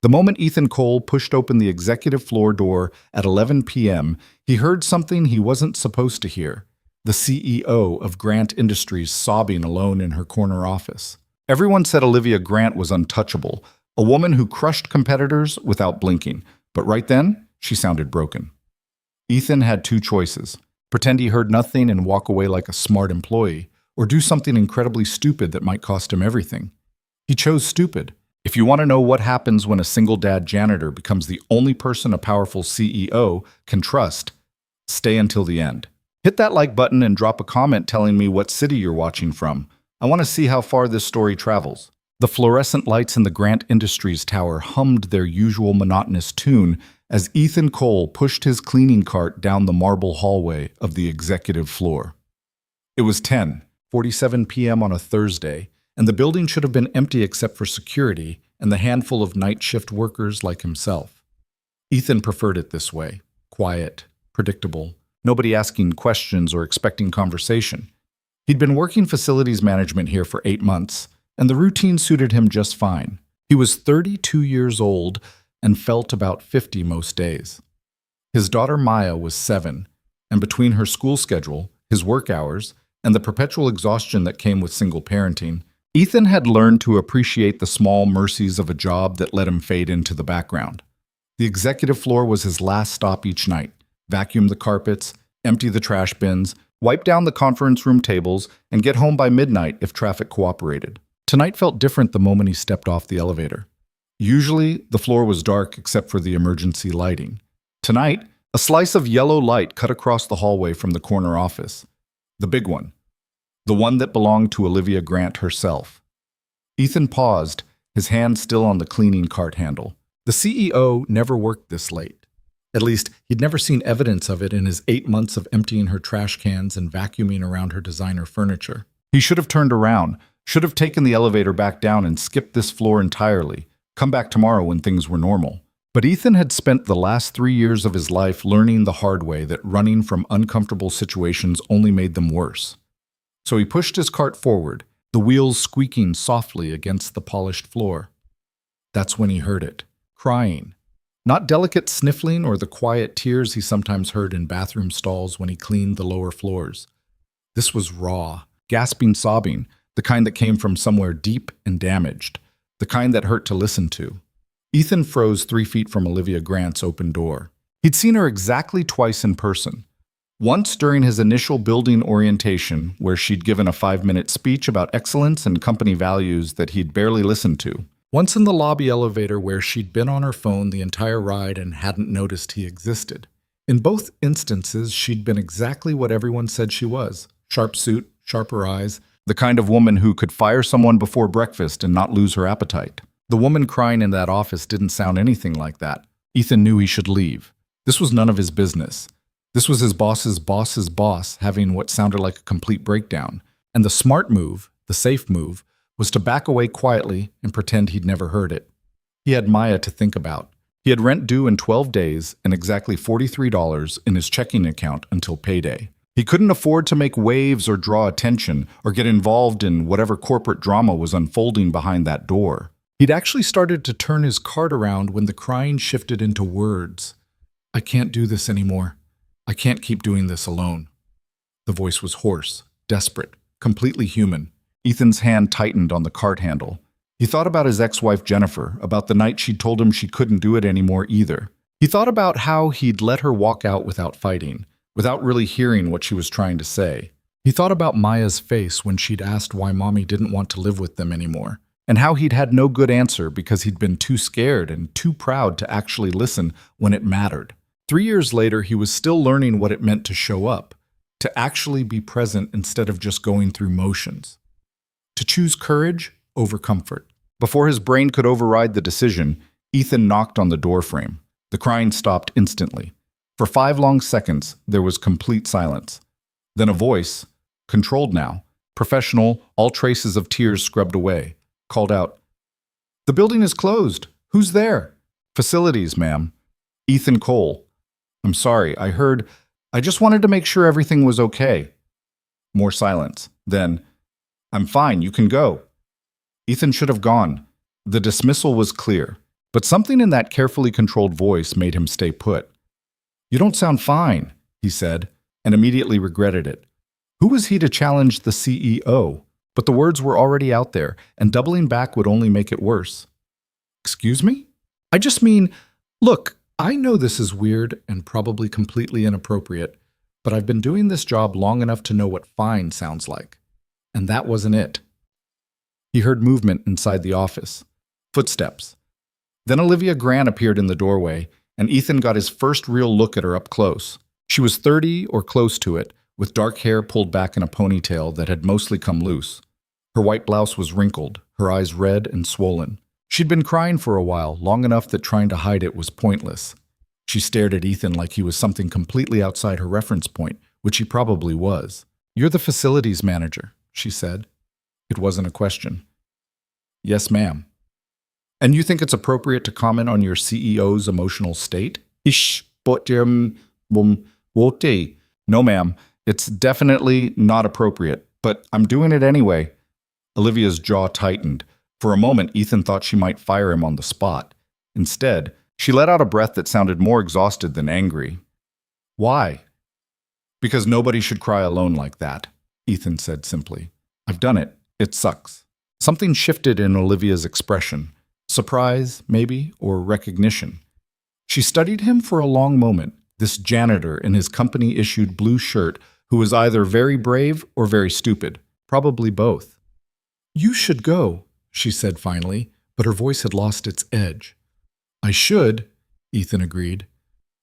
The moment Ethan Cole pushed open the executive floor door at 11 p.m., he heard something he wasn't supposed to hear. The CEO of Grant Industries sobbing alone in her corner office. Everyone said Olivia Grant was untouchable, a woman who crushed competitors without blinking. But right then, she sounded broken. Ethan had two choices: pretend he heard nothing and walk away like a smart employee, or do something incredibly stupid that might cost him everything. He chose stupid. If you want to know what happens when a single dad janitor becomes the only person a powerful CEO can trust, stay until the end. Hit that like button and drop a comment telling me what city you're watching from. I want to see how far this story travels. The fluorescent lights in the Grant Industries tower hummed their usual monotonous tune as Ethan Cole pushed his cleaning cart down the marble hallway of the executive floor. It was 10:47 p.m. on a Thursday, and the building should have been empty except for security and the handful of night shift workers like himself. Ethan preferred it this way: quiet, predictable, nobody asking questions or expecting conversation. He'd been working facilities management here for 8 months, and the routine suited him just fine. He was 32 years old and felt about 50 most days. His daughter Maya was 7, and between her school schedule, his work hours, and the perpetual exhaustion that came with single parenting, Ethan had learned to appreciate the small mercies of a job that let him fade into the background. The executive floor was his last stop each night: vacuum the carpets, empty the trash bins, wipe down the conference room tables, and get home by midnight if traffic cooperated. Tonight felt different the moment he stepped off the elevator. Usually, the floor was dark except for the emergency lighting. Tonight, a slice of yellow light cut across the hallway from the corner office. The big one. The one that belonged to Olivia Grant herself. Ethan paused, his hand still on the cleaning cart handle. The CEO never worked this late. At least, he'd never seen evidence of it in his 8 months of emptying her trash cans and vacuuming around her designer furniture. He should have turned around, should have taken the elevator back down and skipped this floor entirely, come back tomorrow when things were normal. But Ethan had spent the last 3 years of his life learning the hard way that running from uncomfortable situations only made them worse. So he pushed his cart forward, the wheels squeaking softly against the polished floor. That's when he heard it, crying. Not delicate sniffling or the quiet tears he sometimes heard in bathroom stalls when he cleaned the lower floors. This was raw, gasping sobbing, the kind that came from somewhere deep and damaged, the kind that hurt to listen to. Ethan froze 3 feet from Olivia Grant's open door. He'd seen her exactly twice in person. Once during his initial building orientation, where she'd given a 5-minute speech about excellence and company values that he'd barely listened to. Once in the lobby elevator where she'd been on her phone the entire ride and hadn't noticed he existed. In both instances, she'd been exactly what everyone said she was. Sharp suit, sharper eyes, the kind of woman who could fire someone before breakfast and not lose her appetite. The woman crying in that office didn't sound anything like that. Ethan knew he should leave. This was none of his business. This was his boss's boss's boss having what sounded like a complete breakdown. And the smart move, the safe move, was to back away quietly and pretend he'd never heard it. He had Maya to think about. He had rent due in 12 days and exactly $43 in his checking account until payday. He couldn't afford to make waves or draw attention or get involved in whatever corporate drama was unfolding behind that door. He'd actually started to turn his cart around when the crying shifted into words. "I can't do this anymore. I can't keep doing this alone." The voice was hoarse, desperate, completely human. Ethan's hand tightened on the cart handle. He thought about his ex-wife Jennifer, about the night she'd told him she couldn't do it anymore either. He thought about how he'd let her walk out without fighting, without really hearing what she was trying to say. He thought about Maya's face when she'd asked why Mommy didn't want to live with them anymore, and how he'd had no good answer because he'd been too scared and too proud to actually listen when it mattered. 3 years later, he was still learning what it meant to show up, to actually be present instead of just going through motions. To choose courage over comfort. Before his brain could override the decision, Ethan knocked on the doorframe. The crying stopped instantly. For 5 long seconds, there was complete silence. Then a voice, controlled now, professional, all traces of tears scrubbed away, called out, "The building is closed. Who's there?" "Facilities, ma'am." "Ethan Cole." "I'm sorry, I just wanted to make sure everything was okay." More silence. Then, "I'm fine, you can go." Ethan should have gone. The dismissal was clear. But something in that carefully controlled voice made him stay put. "You don't sound fine," he said, and immediately regretted it. Who was he to challenge the CEO? But the words were already out there, and doubling back would only make it worse. "Excuse me? I just mean, look, I know this is weird and probably completely inappropriate, but I've been doing this job long enough to know what fine sounds like. And that wasn't it." He heard movement inside the office. Footsteps. Then Olivia Grant appeared in the doorway, and Ethan got his first real look at her up close. She was 30 or close to it, with dark hair pulled back in a ponytail that had mostly come loose. Her white blouse was wrinkled, her eyes red and swollen. She'd been crying for a while, long enough that trying to hide it was pointless. She stared at Ethan like he was something completely outside her reference point, which he probably was. "You're the facilities manager," she said. It wasn't a question. "Yes, ma'am." "And you think it's appropriate to comment on your CEO's emotional state?" "Wote." "No, ma'am. It's definitely not appropriate, but I'm doing it anyway." Olivia's jaw tightened. For a moment, Ethan thought she might fire him on the spot. Instead, she let out a breath that sounded more exhausted than angry. "Why?" "Because nobody should cry alone like that," Ethan said simply. "I've done it. It sucks." Something shifted in Olivia's expression. Surprise, maybe, or recognition. She studied him for a long moment, this janitor in his company-issued blue shirt who was either very brave or very stupid, probably both. "You should go," she said finally, but her voice had lost its edge. "I should," Ethan agreed.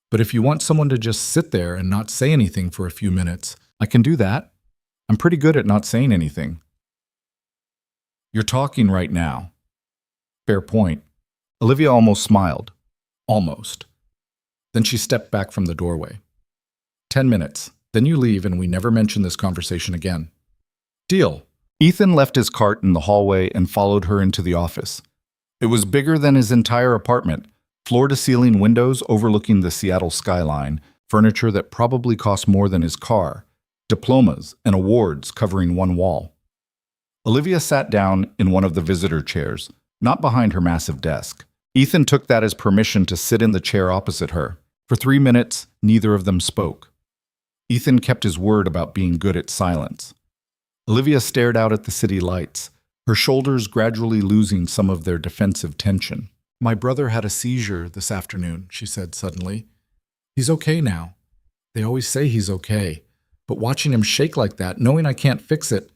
"But if you want someone to just sit there and not say anything for a few minutes, I can do that. I'm pretty good at not saying anything." "You're talking right now." Fair point. Olivia almost smiled. Almost. Then she stepped back from the doorway. 10 minutes. Then you leave and we never mention this conversation again." "Deal." Ethan left his cart in the hallway and followed her into the office. It was bigger than his entire apartment, floor-to-ceiling windows overlooking the Seattle skyline, furniture that probably cost more than his car, diplomas and awards covering one wall. Olivia sat down in one of the visitor chairs, not behind her massive desk. Ethan took that as permission to sit in the chair opposite her. For 3 minutes, neither of them spoke. Ethan kept his word about being good at silence. Olivia stared out at the city lights, her shoulders gradually losing some of their defensive tension. "My brother had a seizure this afternoon," she said suddenly. "He's okay now. They always say he's okay. But watching him shake like that, knowing I can't fix it..."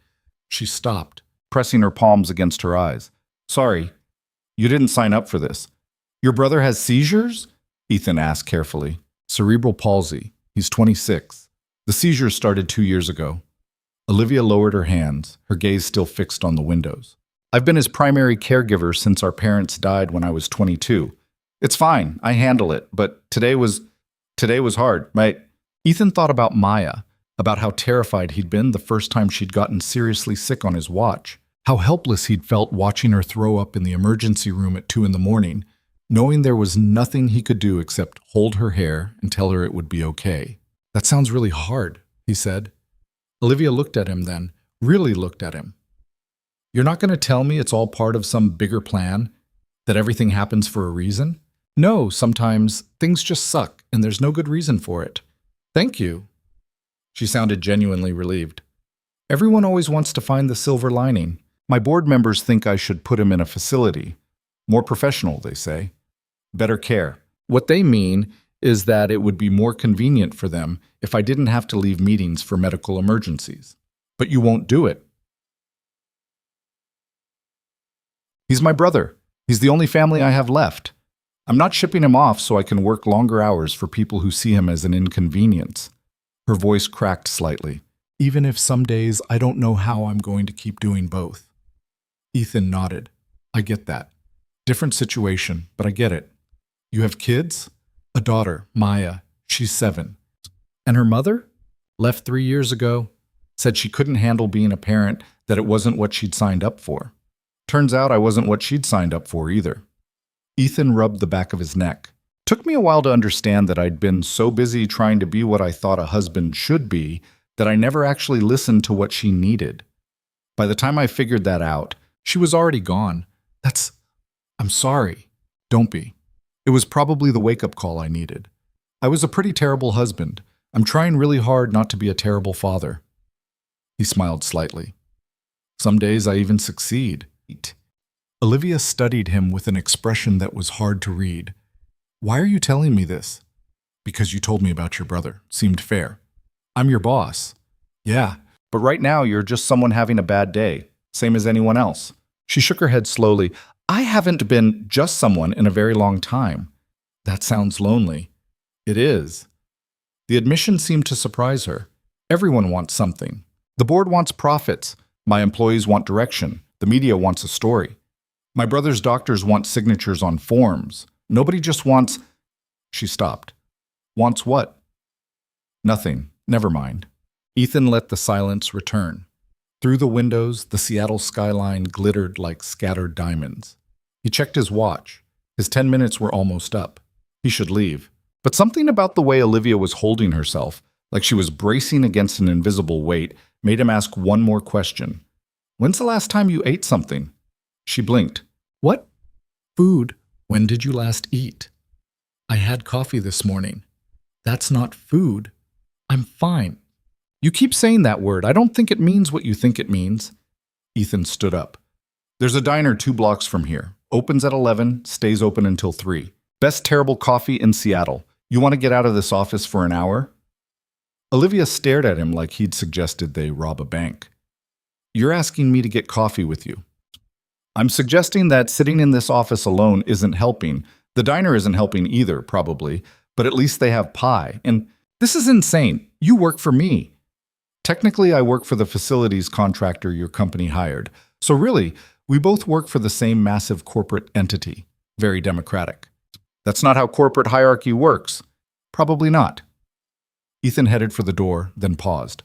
She stopped, pressing her palms against her eyes. "Sorry, you didn't sign up for this." "Your brother has seizures?" Ethan asked carefully. "Cerebral palsy. He's 26. The seizures started 2 years ago." Olivia lowered her hands, her gaze still fixed on the windows. "I've been his primary caregiver since our parents died when I was 22. It's fine, I handle it, but today was hard, right?" Ethan thought about Maya, about how terrified he'd been the first time she'd gotten seriously sick on his watch, how helpless he'd felt watching her throw up in the emergency room at 2 in the morning, knowing there was nothing he could do except hold her hair and tell her it would be okay. "That sounds really hard," he said. Olivia looked at him then, really looked at him. "You're not going to tell me it's all part of some bigger plan? That everything happens for a reason? No, sometimes things just suck and there's no good reason for it. Thank you." She sounded genuinely relieved. "Everyone always wants to find the silver lining. My board members think I should put him in a facility. More professional, they say. Better care. What they mean is that it would be more convenient for them if I didn't have to leave meetings for medical emergencies. But you won't do it." "He's my brother. He's the only family I have left. I'm not shipping him off so I can work longer hours for people who see him as an inconvenience." Her voice cracked slightly. "Even if some days I don't know how I'm going to keep doing both." Ethan nodded. "I get that. Different situation, but I get it. You have kids?" "A daughter, Maya. She's 7. "And her mother?" "Left 3 years ago. Said she couldn't handle being a parent, that it wasn't what she'd signed up for. Turns out I wasn't what she'd signed up for either." Ethan rubbed the back of his neck. "Took me a while to understand that I'd been so busy trying to be what I thought a husband should be that I never actually listened to what she needed. By the time I figured that out, she was already gone. I'm sorry." Don't be. It was probably the wake-up call I needed. I was a pretty terrible husband. I'm trying really hard not to be a terrible father. He smiled slightly. Some days I even succeed. Olivia studied him with an expression that was hard to read. Why are you telling me this? Because you told me about your brother. Seemed fair. I'm your boss. Yeah, but right now you're just someone having a bad day, same as anyone else. She shook her head slowly. I haven't been just someone in a very long time. That sounds lonely. It is. The admission seemed to surprise her. Everyone wants something. The board wants profits. My employees want direction. The media wants a story. My brother's doctors want signatures on forms. Nobody just wants... She stopped. Wants what? Nothing. Never mind. Ethan let the silence return. Through the windows, the Seattle skyline glittered like scattered diamonds. He checked his watch. His 10 minutes were almost up. He should leave. But something about the way Olivia was holding herself, like she was bracing against an invisible weight, made him ask one more question. When's the last time you ate something? She blinked. What? Food. When did you last eat? I had coffee this morning. That's not food. I'm fine. You keep saying that word. I don't think it means what you think it means. Ethan stood up. There's a diner 2 blocks from here. Opens at 11, stays open until 3. Best terrible coffee in Seattle. You want to get out of this office for an hour? Olivia stared at him like he'd suggested they rob a bank. You're asking me to get coffee with you. I'm suggesting that sitting in this office alone isn't helping. The diner isn't helping either, probably, but at least they have pie. And this is insane. You work for me. Technically, I work for the facilities contractor your company hired. So really, we both work for the same massive corporate entity. Very democratic. That's not how corporate hierarchy works. Probably not. Ethan headed for the door, then paused.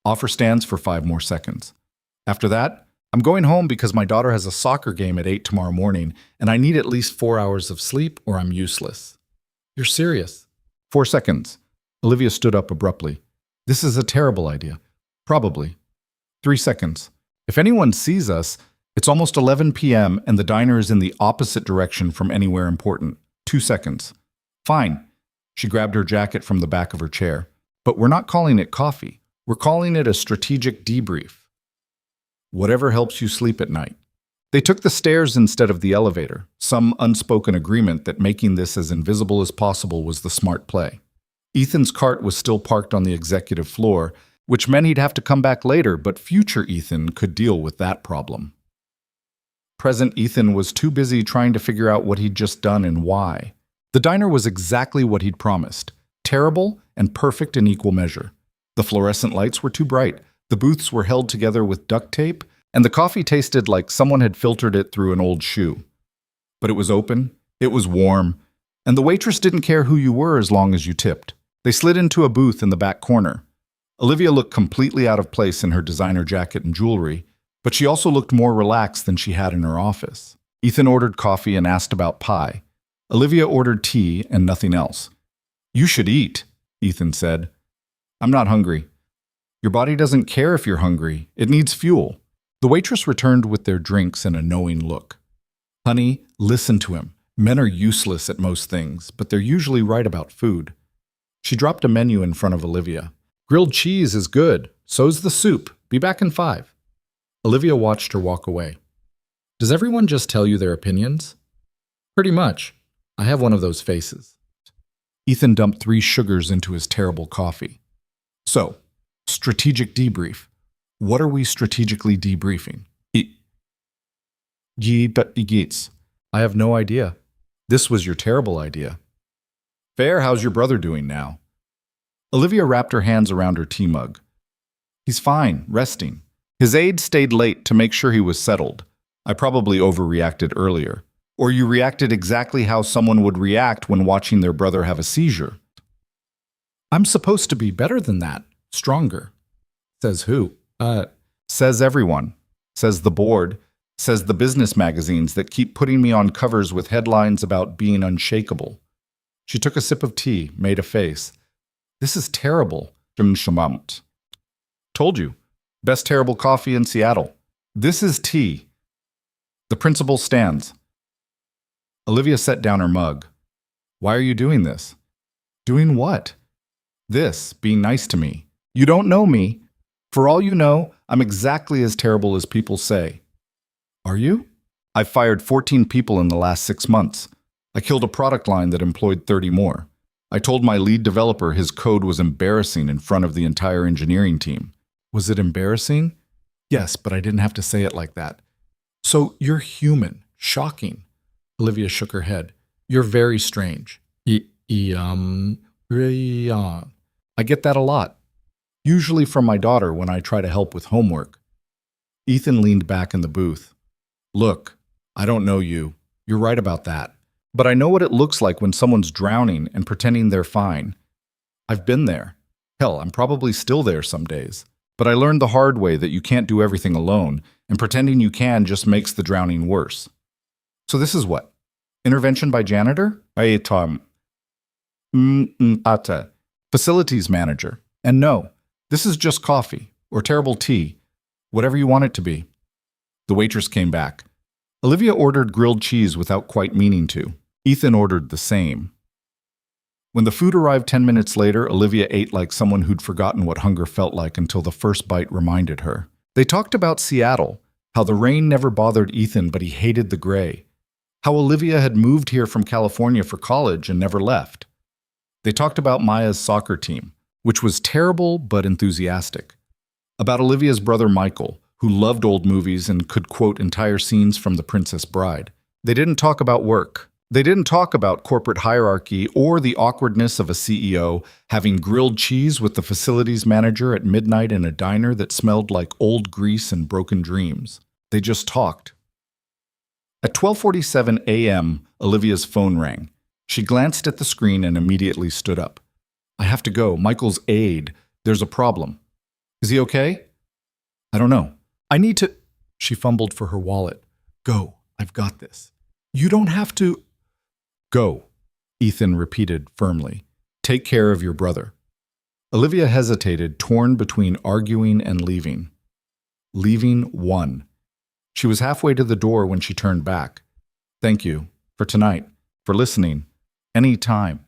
Offer stands for 5 more seconds. After that, I'm going home because my daughter has a soccer game at 8 tomorrow morning, and I need at least 4 hours of sleep or I'm useless. You're serious? 4 seconds. Olivia stood up abruptly. This is a terrible idea. Probably. 3 seconds. If anyone sees us, it's almost 11 p.m. and the diner is in the opposite direction from anywhere important. 2 seconds. Fine. She grabbed her jacket from the back of her chair. But we're not calling it coffee. We're calling it a strategic debrief. Whatever helps you sleep at night. They took the stairs instead of the elevator, some unspoken agreement that making this as invisible as possible was the smart play. Ethan's cart was still parked on the executive floor, which meant he'd have to come back later, but future Ethan could deal with that problem. Present Ethan was too busy trying to figure out what he'd just done and why. The diner was exactly what he'd promised, terrible and perfect in equal measure. The fluorescent lights were too bright, the booths were held together with duct tape, and the coffee tasted like someone had filtered it through an old shoe. But it was open, it was warm, and the waitress didn't care who you were as long as you tipped. They slid into a booth in the back corner. Olivia looked completely out of place in her designer jacket and jewelry, but she also looked more relaxed than she had in her office. Ethan ordered coffee and asked about pie. Olivia ordered tea and nothing else. You should eat, Ethan said. I'm not hungry. Your body doesn't care if you're hungry. It needs fuel. The waitress returned with their drinks and a knowing look. Honey, listen to him. Men are useless at most things, but they're usually right about food. She dropped a menu in front of Olivia. Grilled cheese is good. So's the soup. Be back in 5. Olivia watched her walk away. Does everyone just tell you their opinions? Pretty much. I have one of those faces. Ethan dumped 3 sugars into his terrible coffee. So, strategic debrief. What are we strategically debriefing? I have no idea. This was your terrible idea. Fair, how's your brother doing now? Olivia wrapped her hands around her tea mug. He's fine, resting. His aide stayed late to make sure he was settled. I probably overreacted earlier. Or you reacted exactly how someone would react when watching their brother have a seizure. I'm supposed to be better than that, stronger. Says who? Says everyone. Says the board. Says the business magazines that keep putting me on covers with headlines about being unshakable. She took a sip of tea, made a face. This is terrible. Told you. Best terrible coffee in Seattle. This is tea. The principle stands. Olivia set down her mug. Why are you doing this? Doing what? This, being nice to me. You don't know me. For all you know, I'm exactly as terrible as people say. Are you? I've fired 14 people in the last 6 months. I killed a product line that employed 30 more. I told my lead developer his code was embarrassing in front of the entire engineering team. Was it embarrassing? Yes, but I didn't have to say it like that. So you're human. Shocking. Olivia shook her head. You're very strange. I get that a lot. Usually from my daughter when I try to help with homework. Ethan leaned back in the booth. Look, I don't know you. You're right about that. But I know what it looks like when someone's drowning and pretending they're fine. I've been there. Hell, I'm probably still there some days. But I learned the hard way that you can't do everything alone, and pretending you can just makes the drowning worse. So this is what? Intervention by janitor? Facilities manager. And no, this is just coffee, or terrible tea, whatever you want it to be. The waitress came back. Olivia ordered grilled cheese without quite meaning to. Ethan ordered the same. When the food arrived 10 minutes later, Olivia ate like someone who'd forgotten what hunger felt like until the first bite reminded her. They talked about Seattle, how the rain never bothered Ethan but he hated the gray, how Olivia had moved here from California for college and never left. They talked about Maya's soccer team, which was terrible but enthusiastic, about Olivia's brother Michael, who loved old movies and could quote entire scenes from The Princess Bride. They didn't talk about work. They didn't talk about corporate hierarchy or the awkwardness of a CEO having grilled cheese with the facilities manager at midnight in a diner that smelled like old grease and broken dreams. They just talked. At 12:47 a.m., Olivia's phone rang. She glanced at the screen and immediately stood up. I have to go. Michael's aide. There's a problem. Is he okay? I don't know. I need to... She fumbled for her wallet. Go. I've got this. You don't have to... Go, Ethan repeated firmly. Take care of your brother. Olivia hesitated, torn between arguing and leaving. Leaving won. She was halfway to the door when she turned back. Thank you. For tonight. For listening. Any time.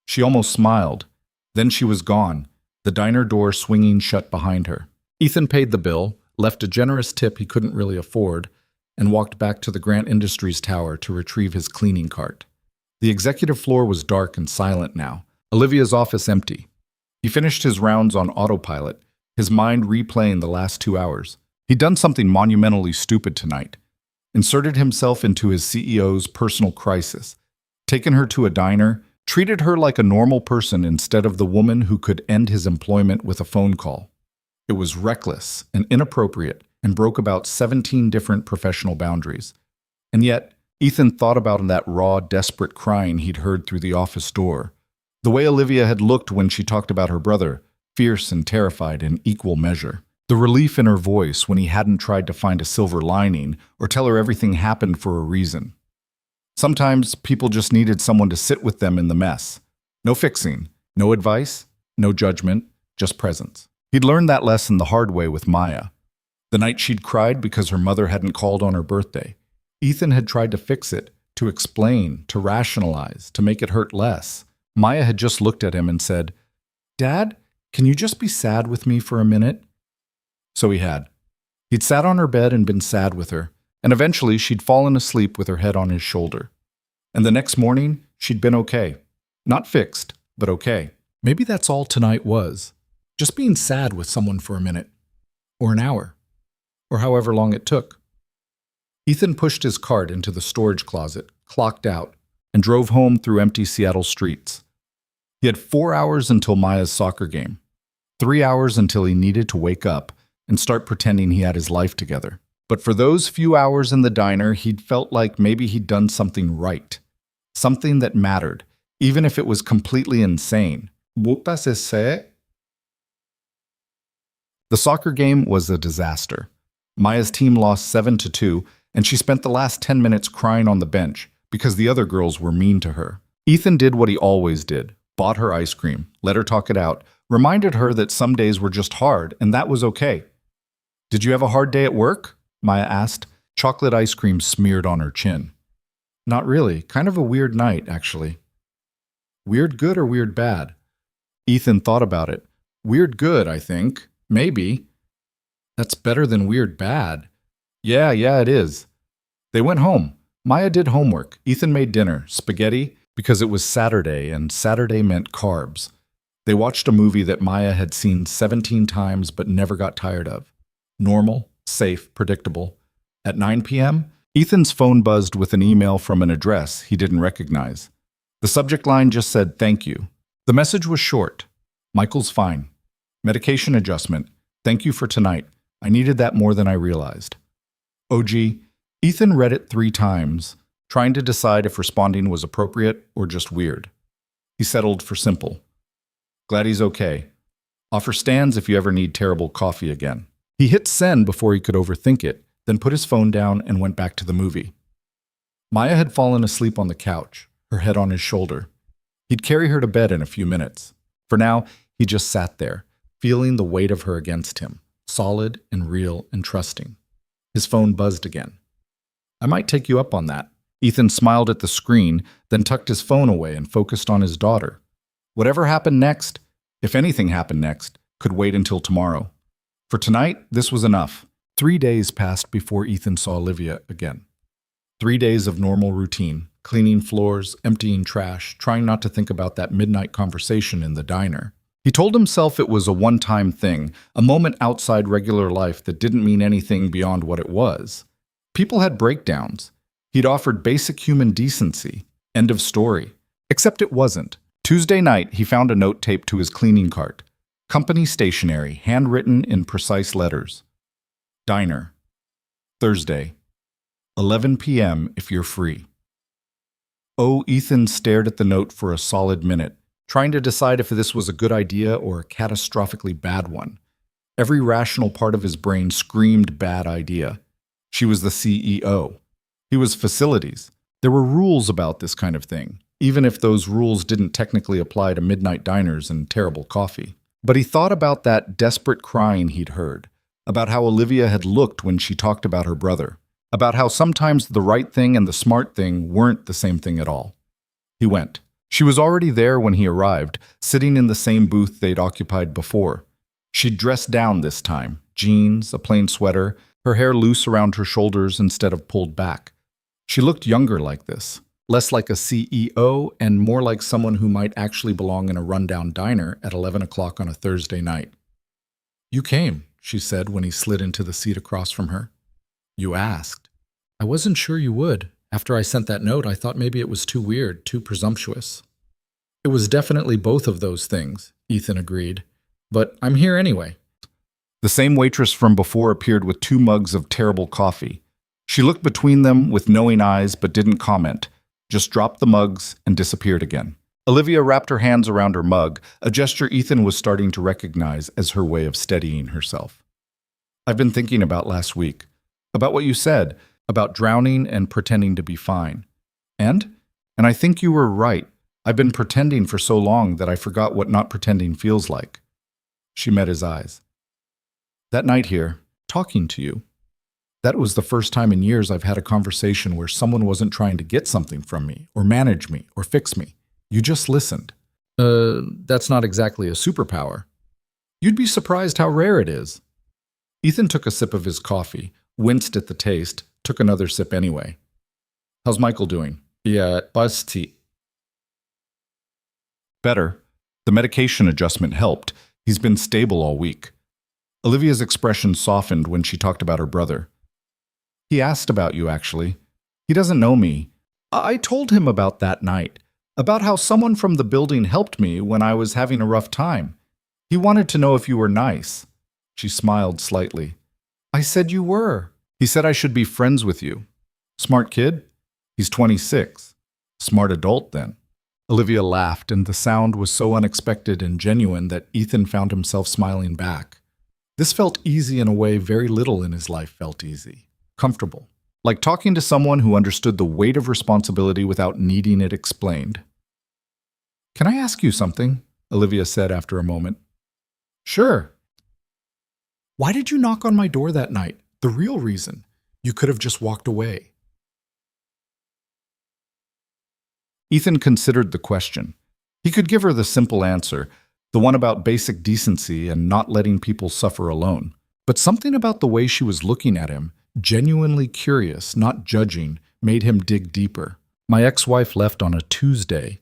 She almost smiled. Then she was gone, the diner door swinging shut behind her. Ethan paid the bill, left a generous tip he couldn't really afford, and walked back to the Grant Industries tower to retrieve his cleaning cart. The executive floor was dark and silent now, Olivia's office empty. He finished his rounds on autopilot, his mind replaying the last 2 hours. He'd done something monumentally stupid tonight. Inserted himself into his CEO's personal crisis, taken her to a diner, treated her like a normal person instead of the woman who could end his employment with a phone call. It was reckless and inappropriate and broke about 17 different professional boundaries. And yet, Ethan thought about that raw, desperate crying he'd heard through the office door. The way Olivia had looked when she talked about her brother, fierce and terrified in equal measure. The relief in her voice when he hadn't tried to find a silver lining or tell her everything happened for a reason. Sometimes people just needed someone to sit with them in the mess. No fixing, no advice, no judgment, just presence. He'd learned that lesson the hard way with Maya. The night she'd cried because her mother hadn't called on her birthday. Ethan had tried to fix it, to explain, to rationalize, to make it hurt less. Maya had just looked at him and said, Dad, can you just be sad with me for a minute? So he had. He'd sat on her bed and been sad with her, and eventually she'd fallen asleep with her head on his shoulder. And the next morning, she'd been okay. Not fixed, but okay. Maybe that's all tonight was. Just being sad with someone for a minute. Or an hour. Or however long it took. Ethan pushed his cart into the storage closet, clocked out, and drove home through empty Seattle streets. He had 4 hours until Maya's soccer game. 3 hours until he needed to wake up and start pretending he had his life together. But for those few hours in the diner, he'd felt like maybe he'd done something right. Something that mattered, even if it was completely insane. The soccer game was a disaster. Maya's team lost 7-2, and she spent the last 10 minutes crying on the bench because the other girls were mean to her. Ethan did what he always did, bought her ice cream, let her talk it out, reminded her that some days were just hard, and that was okay. Did you have a hard day at work? Maya asked, chocolate ice cream smeared on her chin. Not really. Kind of a weird night, actually. Weird good or weird bad? Ethan thought about it. Weird good, I think. Maybe. That's better than weird bad. Yeah, it is. They went home. Maya did homework. Ethan made dinner, spaghetti, because it was Saturday, and Saturday meant carbs. They watched a movie that Maya had seen 17 times but never got tired of. Normal, safe, predictable. At 9 p.m., Ethan's phone buzzed with an email from an address he didn't recognize. The subject line just said, "Thank you." The message was short. "Michael's fine. Medication adjustment. Thank you for tonight. I needed that more than I realized." OG, Ethan read it 3 times, trying to decide if responding was appropriate or just weird. He settled for simple. "Glad he's okay. Offer stands if you ever need terrible coffee again." He hit send before he could overthink it, then put his phone down and went back to the movie. Maya had fallen asleep on the couch, her head on his shoulder. He'd carry her to bed in a few minutes. For now, he just sat there, feeling the weight of her against him, solid and real and trusting. His phone buzzed again. "I might take you up on that." Ethan smiled at the screen, then tucked his phone away and focused on his daughter. Whatever happened next, if anything happened next, could wait until tomorrow. For tonight, this was enough. 3 days passed before Ethan saw Olivia again. 3 days of normal routine, cleaning floors, emptying trash, trying not to think about that midnight conversation in the diner. He told himself it was a one-time thing, a moment outside regular life that didn't mean anything beyond what it was. People had breakdowns. He'd offered basic human decency. End of story. Except it wasn't. Tuesday night, he found a note taped to his cleaning cart. Company stationery, handwritten in precise letters. Diner. Thursday. 11 p.m. if you're free. Oh, Ethan stared at the note for a solid minute, trying to decide if this was a good idea or a catastrophically bad one. Every rational part of his brain screamed bad idea. She was the CEO. He was facilities. There were rules about this kind of thing, even if those rules didn't technically apply to midnight diners and terrible coffee. But he thought about that desperate crying he'd heard, about how Olivia had looked when she talked about her brother, about how sometimes the right thing and the smart thing weren't the same thing at all. He went. She was already there when he arrived, sitting in the same booth they'd occupied before. She'd dressed down this time, jeans, a plain sweater, her hair loose around her shoulders instead of pulled back. She looked younger like this, less like a CEO and more like someone who might actually belong in a rundown diner at 11 o'clock on a Thursday night. "You came," she said when he slid into the seat across from her. "You asked." "I wasn't sure you would. After I sent that note, I thought maybe it was too weird, too presumptuous." "It was definitely both of those things," Ethan agreed. "But I'm here anyway." The same waitress from before appeared with 2 mugs of terrible coffee. She looked between them with knowing eyes but didn't comment, just dropped the mugs and disappeared again. Olivia wrapped her hands around her mug, a gesture Ethan was starting to recognize as her way of steadying herself. "I've been thinking about last week, about what you said, about drowning and pretending to be fine. And I think you were right. I've been pretending for so long that I forgot what not pretending feels like." She met his eyes. "That night here, talking to you, that was the first time in years I've had a conversation where someone wasn't trying to get something from me, or manage me, or fix me. You just listened." That's not exactly a superpower." "You'd be surprised how rare it is." Ethan took a sip of his coffee, winced at the taste, took another sip anyway. "How's Michael doing?" "Yeah, basti." "Better. The medication adjustment helped. He's been stable all week." Olivia's expression softened when she talked about her brother. "He asked about you, actually. He doesn't know me. I told him about that night, about how someone from the building helped me when I was having a rough time. He wanted to know if you were nice." She smiled slightly. "I said you were. He said I should be friends with you." "Smart kid?" "He's 26. Smart adult, then." Olivia laughed, and the sound was so unexpected and genuine that Ethan found himself smiling back. This felt easy in a way very little in his life felt easy. Comfortable. Like talking to someone who understood the weight of responsibility without needing it explained. "Can I ask you something?" Olivia said after a moment. "Sure." "Why did you knock on my door that night? The real reason. You could have just walked away." Ethan considered the question. He could give her the simple answer, the one about basic decency and not letting people suffer alone. But something about the way she was looking at him, genuinely curious, not judging, made him dig deeper. "My ex-wife left on a Tuesday,"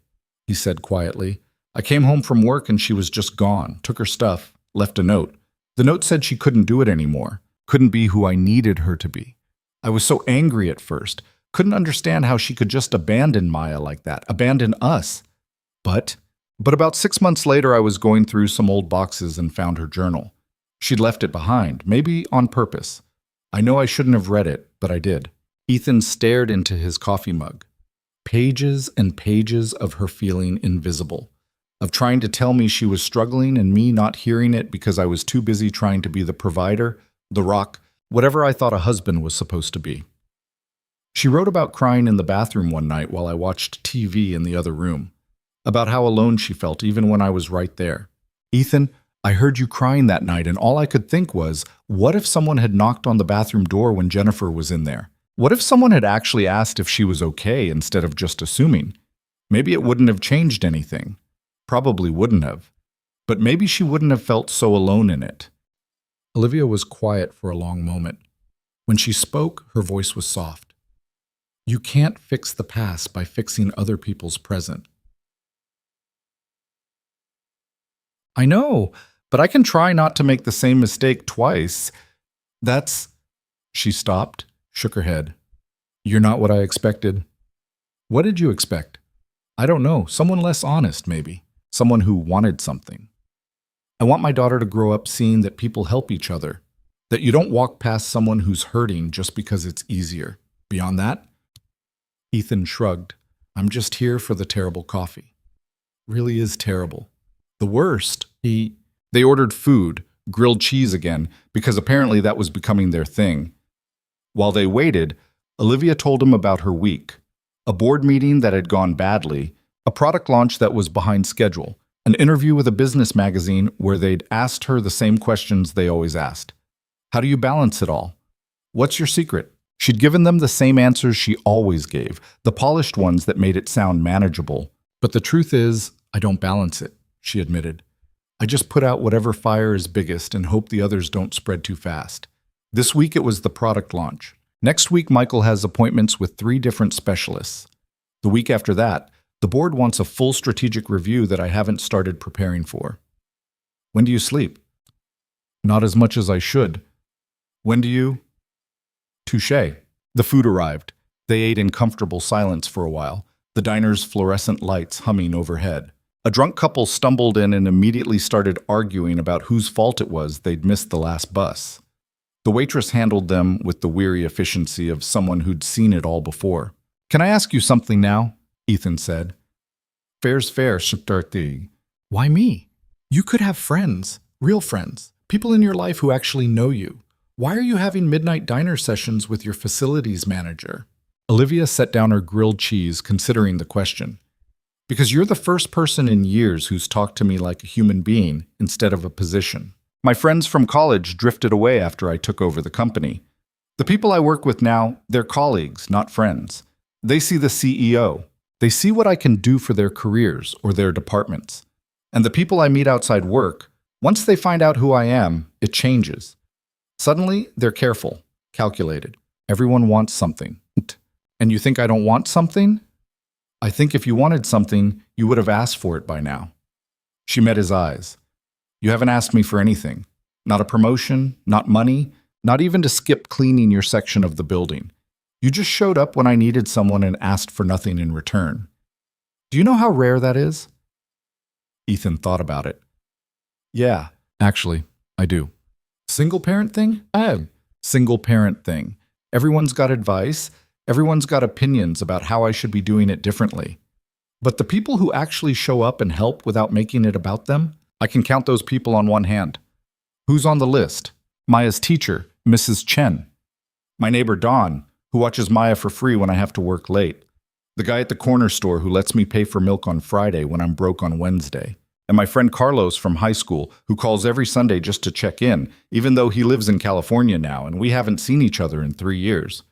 he said quietly. "I came home from work and she was just gone, took her stuff, left a note. The note said she couldn't do it anymore, couldn't be who I needed her to be. I was so angry at first, couldn't understand how she could just abandon Maya like that, abandon us. But about 6 months later, I was going through some old boxes and found her journal. She'd left it behind, maybe on purpose. I know I shouldn't have read it, but I did." Ethan stared into his coffee mug. Pages and pages of her feeling invisible, of trying to tell me she was struggling and me not hearing it because I was too busy trying to be the provider, the rock, whatever I thought a husband was supposed to be. She wrote about crying in the bathroom one night while I watched TV in the other room, about how alone she felt even when I was right there. "Ethan, I heard you crying that night and all I could think was, what if someone had knocked on the bathroom door when Jennifer was in there? What if someone had actually asked if she was okay instead of just assuming? Maybe it wouldn't have changed anything. Probably wouldn't have. But maybe she wouldn't have felt so alone in it." Olivia was quiet for a long moment. When she spoke, her voice was soft. "You can't fix the past by fixing other people's present." "I know, but I can try not to make the same mistake twice. That's—" She stopped, shook her head. "You're not what I expected." "What did you expect?" "I don't know. Someone less honest, maybe. Someone who wanted something. I want my daughter to grow up seeing that people help each other, that you don't walk past someone who's hurting just because it's easier. Beyond that?" Ethan shrugged. "I'm just here for the terrible coffee." "Really is terrible. The worst." They ordered food, grilled cheese again, because apparently that was becoming their thing. While they waited, Olivia told him about her week. A board meeting that had gone badly, a product launch that was behind schedule, an interview with a business magazine where they'd asked her the same questions they always asked. "How do you balance it all? What's your secret?" She'd given them the same answers she always gave, the polished ones that made it sound manageable. "But the truth is, I don't balance it," she admitted. "I just put out whatever fire is biggest and hope the others don't spread too fast. This week it was the product launch. Next week Michael has appointments with 3 different specialists. The week after that, the board wants a full strategic review that I haven't started preparing for." "When do you sleep?" "Not as much as I should." "When do you—" Touché. The food arrived. They ate in comfortable silence for a while, the diner's fluorescent lights humming overhead. A drunk couple stumbled in and immediately started arguing about whose fault it was they'd missed the last bus. The waitress handled them with the weary efficiency of someone who'd seen it all before. "Can I ask you something now?" Ethan said. "Fair's fair, Shuktarthi." "Why me? You could have friends, real friends, people in your life who actually know you. Why are you having midnight diner sessions with your facilities manager?" Olivia set down her grilled cheese, considering the question. "Because you're the first person in years who's talked to me like a human being instead of a position. My friends from college drifted away after I took over the company. The people I work with now, they're colleagues, not friends. They see the CEO. They see what I can do for their careers or their departments. And the people I meet outside work, once they find out who I am, it changes. Suddenly, they're careful, calculated. Everyone wants something. And you think I don't want something? I think if you wanted something, you would have asked for it by now." She met his eyes. "You haven't asked me for anything. Not a promotion, not money, not even to skip cleaning your section of the building. You just showed up when I needed someone and asked for nothing in return. Do you know how rare that is?" Ethan thought about it. "Yeah, actually, I do." "Single parent thing?" "Single parent thing. Everyone's got advice. Everyone's got opinions about how I should be doing it differently. But the people who actually show up and help without making it about them, I can count those people on one hand. Who's on the list? Maya's teacher, Mrs. Chen. My neighbor Dawn, who watches Maya for free when I have to work late. The guy at the corner store who lets me pay for milk on Friday when I'm broke on Wednesday. And my friend Carlos from high school, who calls every Sunday just to check in, even though he lives in California now and we haven't seen each other in 3 years.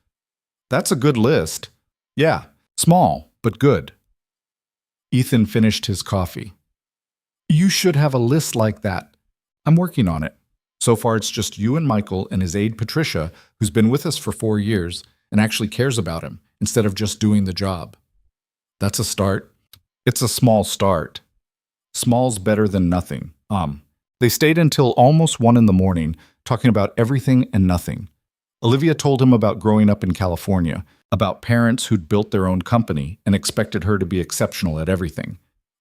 That's a good list. Yeah, small, but good. Ethan finished his coffee. You should have a list like that. I'm working on it. So far, it's just you and Michael and his aide Patricia, who's been with us for 4 years and actually cares about him instead of just doing the job. That's a start. It's a small start. Small's better than nothing. They stayed until almost 1 in the morning, talking about everything and nothing. Olivia told him about growing up in California, about parents who'd built their own company and expected her to be exceptional at everything,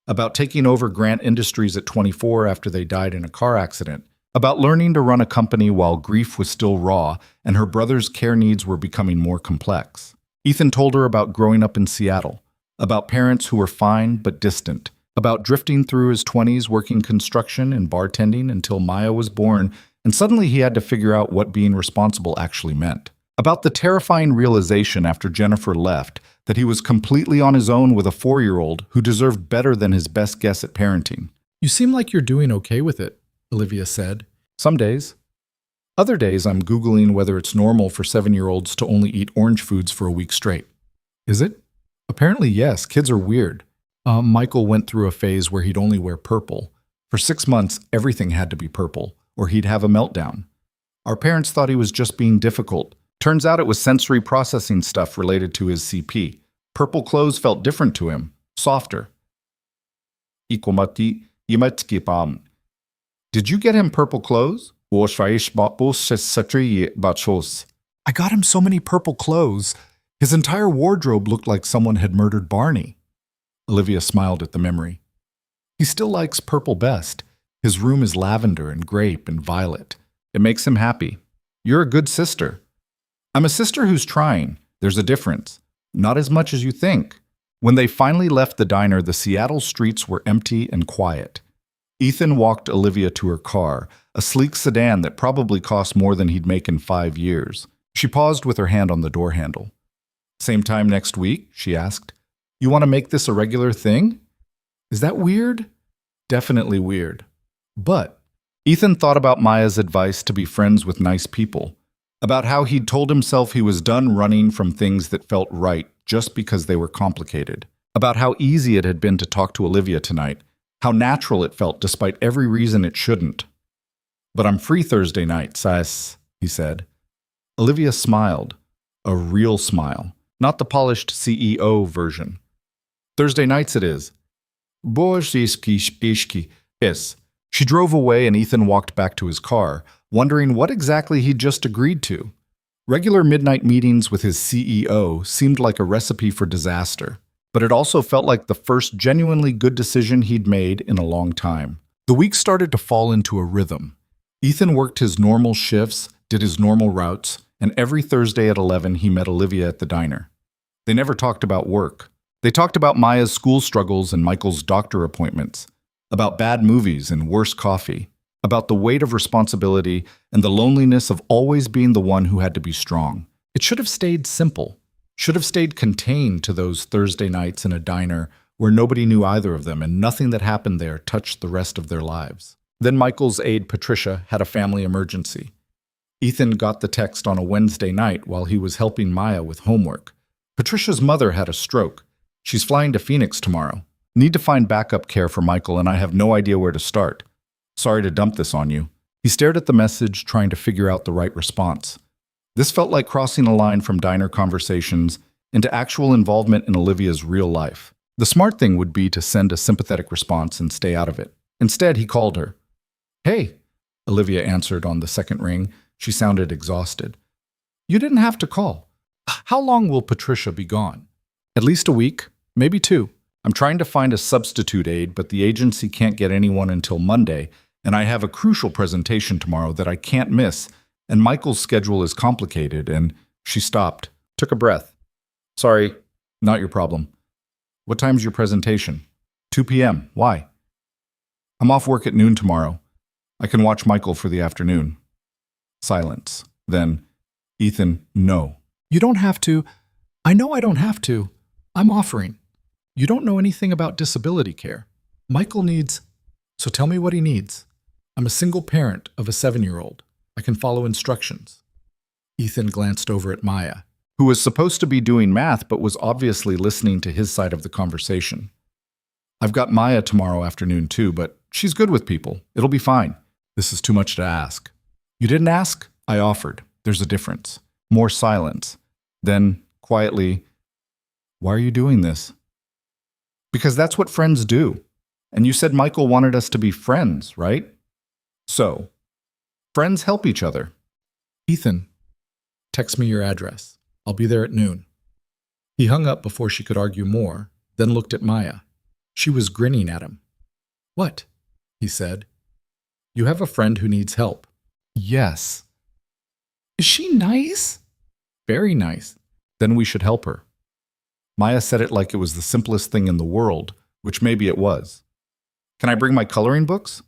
about taking over Grant Industries at 24 after they died in a car accident, about learning to run a company while grief was still raw and her brother's care needs were becoming more complex. Ethan told her about growing up in Seattle, about parents who were fine but distant, about drifting through his 20s working construction and bartending until Maya was born, and suddenly he had to figure out what being responsible actually meant. About the terrifying realization after Jennifer left that he was completely on his own with a 4-year-old who deserved better than his best guess at parenting. You seem like you're doing okay with it, Olivia said. Some days. Other days I'm Googling whether it's normal for 7-year-olds to only eat orange foods for a week straight. Is it? Apparently yes, kids are weird. Michael went through a phase where he'd only wear purple. For 6 months, everything had to be purple, or he'd have a meltdown. Our parents thought he was just being difficult. Turns out it was sensory processing stuff related to his CP. Purple clothes felt different to him, softer. Did you get him purple clothes? I got him so many purple clothes. His entire wardrobe looked like someone had murdered Barney. Olivia smiled at the memory. He still likes purple best. His room is lavender and grape and violet. It makes him happy. You're a good sister. I'm a sister who's trying. There's a difference. Not as much as you think. When they finally left the diner, the Seattle streets were empty and quiet. Ethan walked Olivia to her car, a sleek sedan that probably cost more than he'd make in 5 years. She paused with her hand on the door handle. Same time next week? She asked. You want to make this a regular thing? Is that weird? Definitely weird. But Ethan thought about Maya's advice to be friends with nice people, about how he'd told himself he was done running from things that felt right just because they were complicated, about how easy it had been to talk to Olivia tonight, how natural it felt despite every reason it shouldn't. But I'm free Thursday night, sis, he said. Olivia smiled, a real smile, not the polished CEO version. Thursday nights it is. Yes. She drove away and Ethan walked back to his car, wondering what exactly he'd just agreed to. Regular midnight meetings with his CEO seemed like a recipe for disaster, but it also felt like the first genuinely good decision he'd made in a long time. The week started to fall into a rhythm. Ethan worked his normal shifts, did his normal routes, and every Thursday at 11 he met Olivia at the diner. They never talked about work. They talked about Maya's school struggles and Michael's doctor appointments, about bad movies and worse coffee, about the weight of responsibility and the loneliness of always being the one who had to be strong. It should have stayed simple, should have stayed contained to those Thursday nights in a diner where nobody knew either of them and nothing that happened there touched the rest of their lives. Then Michael's aide Patricia had a family emergency. Ethan got the text on a Wednesday night while he was helping Maya with homework. Patricia's mother had a stroke. She's flying to Phoenix tomorrow. Need to find backup care for Michael, and I have no idea where to start. Sorry to dump this on you. He stared at the message, trying to figure out the right response. This felt like crossing a line from diner conversations into actual involvement in Olivia's real life. The smart thing would be to send a sympathetic response and stay out of it. Instead, he called her. Hey, Olivia answered on the second ring. She sounded exhausted. You didn't have to call. How long will Patricia be gone? At least a week, maybe 2. I'm trying to find a substitute aide, but the agency can't get anyone until Monday, and I have a crucial presentation tomorrow that I can't miss, and Michael's schedule is complicated, and she stopped, took a breath. Sorry, not your problem. What time's your presentation? 2 p.m. Why? I'm off work at noon tomorrow. I can watch Michael for the afternoon. Silence. Then, Ethan, no. You don't have to. I know I don't have to. I'm offering. You don't know anything about disability care. Michael needs. So tell me what he needs. I'm a single parent of a 7-year-old. I can follow instructions. Ethan glanced over at Maya, who was supposed to be doing math but was obviously listening to his side of the conversation. I've got Maya tomorrow afternoon too, but she's good with people. It'll be fine. This is too much to ask. You didn't ask? I offered. There's a difference. More silence. Then, quietly, why are you doing this? Because that's what friends do. And you said Michael wanted us to be friends, right? So, friends help each other. Ethan, text me your address. I'll be there at noon. He hung up before she could argue more, then looked at Maya. She was grinning at him. What? He said. You have a friend who needs help. Yes. Is she nice? Very nice. Then we should help her. Maya said it like it was the simplest thing in the world, which maybe it was. Can I bring my coloring books?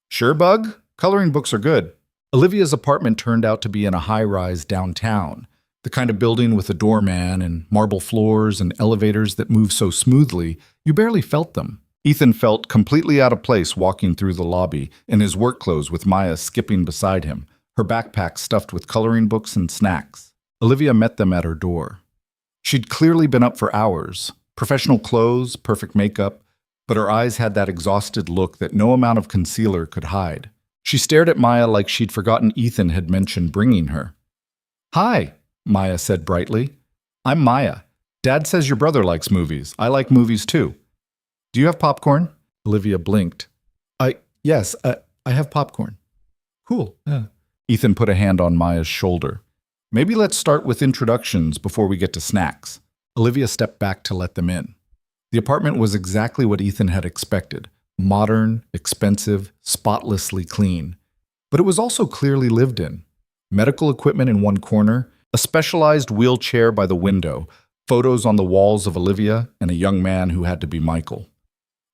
Sure, Bug. Coloring books are good. Olivia's apartment turned out to be in a high-rise downtown, the kind of building with a doorman and marble floors and elevators that move so smoothly you barely felt them. Ethan felt completely out of place walking through the lobby in his work clothes with Maya skipping beside him, her backpack stuffed with coloring books and snacks. Olivia met them at her door. She'd clearly been up for hours, professional clothes, perfect makeup, but her eyes had that exhausted look that no amount of concealer could hide. She stared at Maya like she'd forgotten Ethan had mentioned bringing her. Hi, Maya said brightly. I'm Maya. Dad says your brother likes movies. I like movies too. Do you have popcorn? Olivia blinked. Yes, I have popcorn. Cool. Yeah. Ethan put a hand on Maya's shoulder. Maybe let's start with introductions before we get to snacks. Olivia stepped back to let them in. The apartment was exactly what Ethan had expected. Modern, expensive, spotlessly clean. But it was also clearly lived in. Medical equipment in one corner, a specialized wheelchair by the window, photos on the walls of Olivia and a young man who had to be Michael.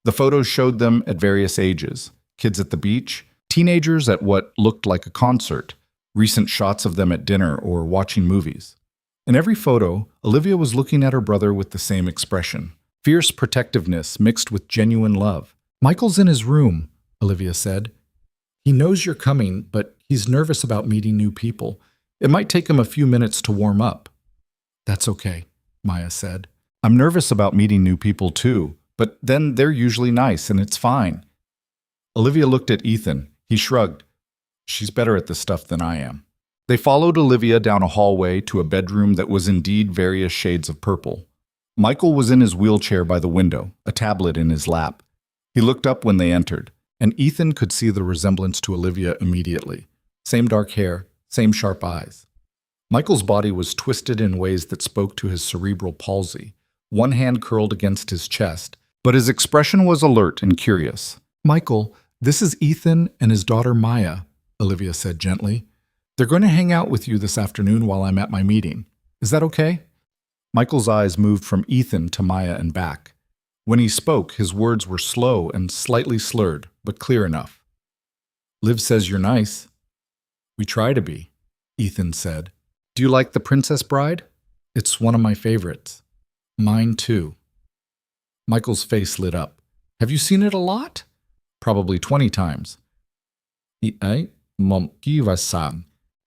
The photos showed them at various ages, kids at the beach, teenagers at what looked like a concert, recent shots of them at dinner or watching movies. In every photo, Olivia was looking at her brother with the same expression, fierce protectiveness mixed with genuine love. Michael's in his room, Olivia said. He knows you're coming, but he's nervous about meeting new people. It might take him a few minutes to warm up. That's okay, Maya said. I'm nervous about meeting new people too, but then they're usually nice and it's fine. Olivia looked at Ethan. He shrugged. She's better at this stuff than I am. They followed Olivia down a hallway to a bedroom that was indeed various shades of purple. Michael was in his wheelchair by the window, a tablet in his lap. He looked up when they entered, and Ethan could see the resemblance to Olivia immediately. Same dark hair, same sharp eyes. Michael's body was twisted in ways that spoke to his cerebral palsy, one hand curled against his chest, but his expression was alert and curious. Michael, this is Ethan and his daughter Maya, Olivia said gently. They're going to hang out with you this afternoon while I'm at my meeting. Is that okay? Michael's eyes moved from Ethan to Maya and back. When he spoke, his words were slow and slightly slurred, but clear enough. Liv says you're nice. We try to be, Ethan said. Do you like The Princess Bride? It's one of my favorites. Mine too. Michael's face lit up. Have you seen it a lot? Probably 20 times.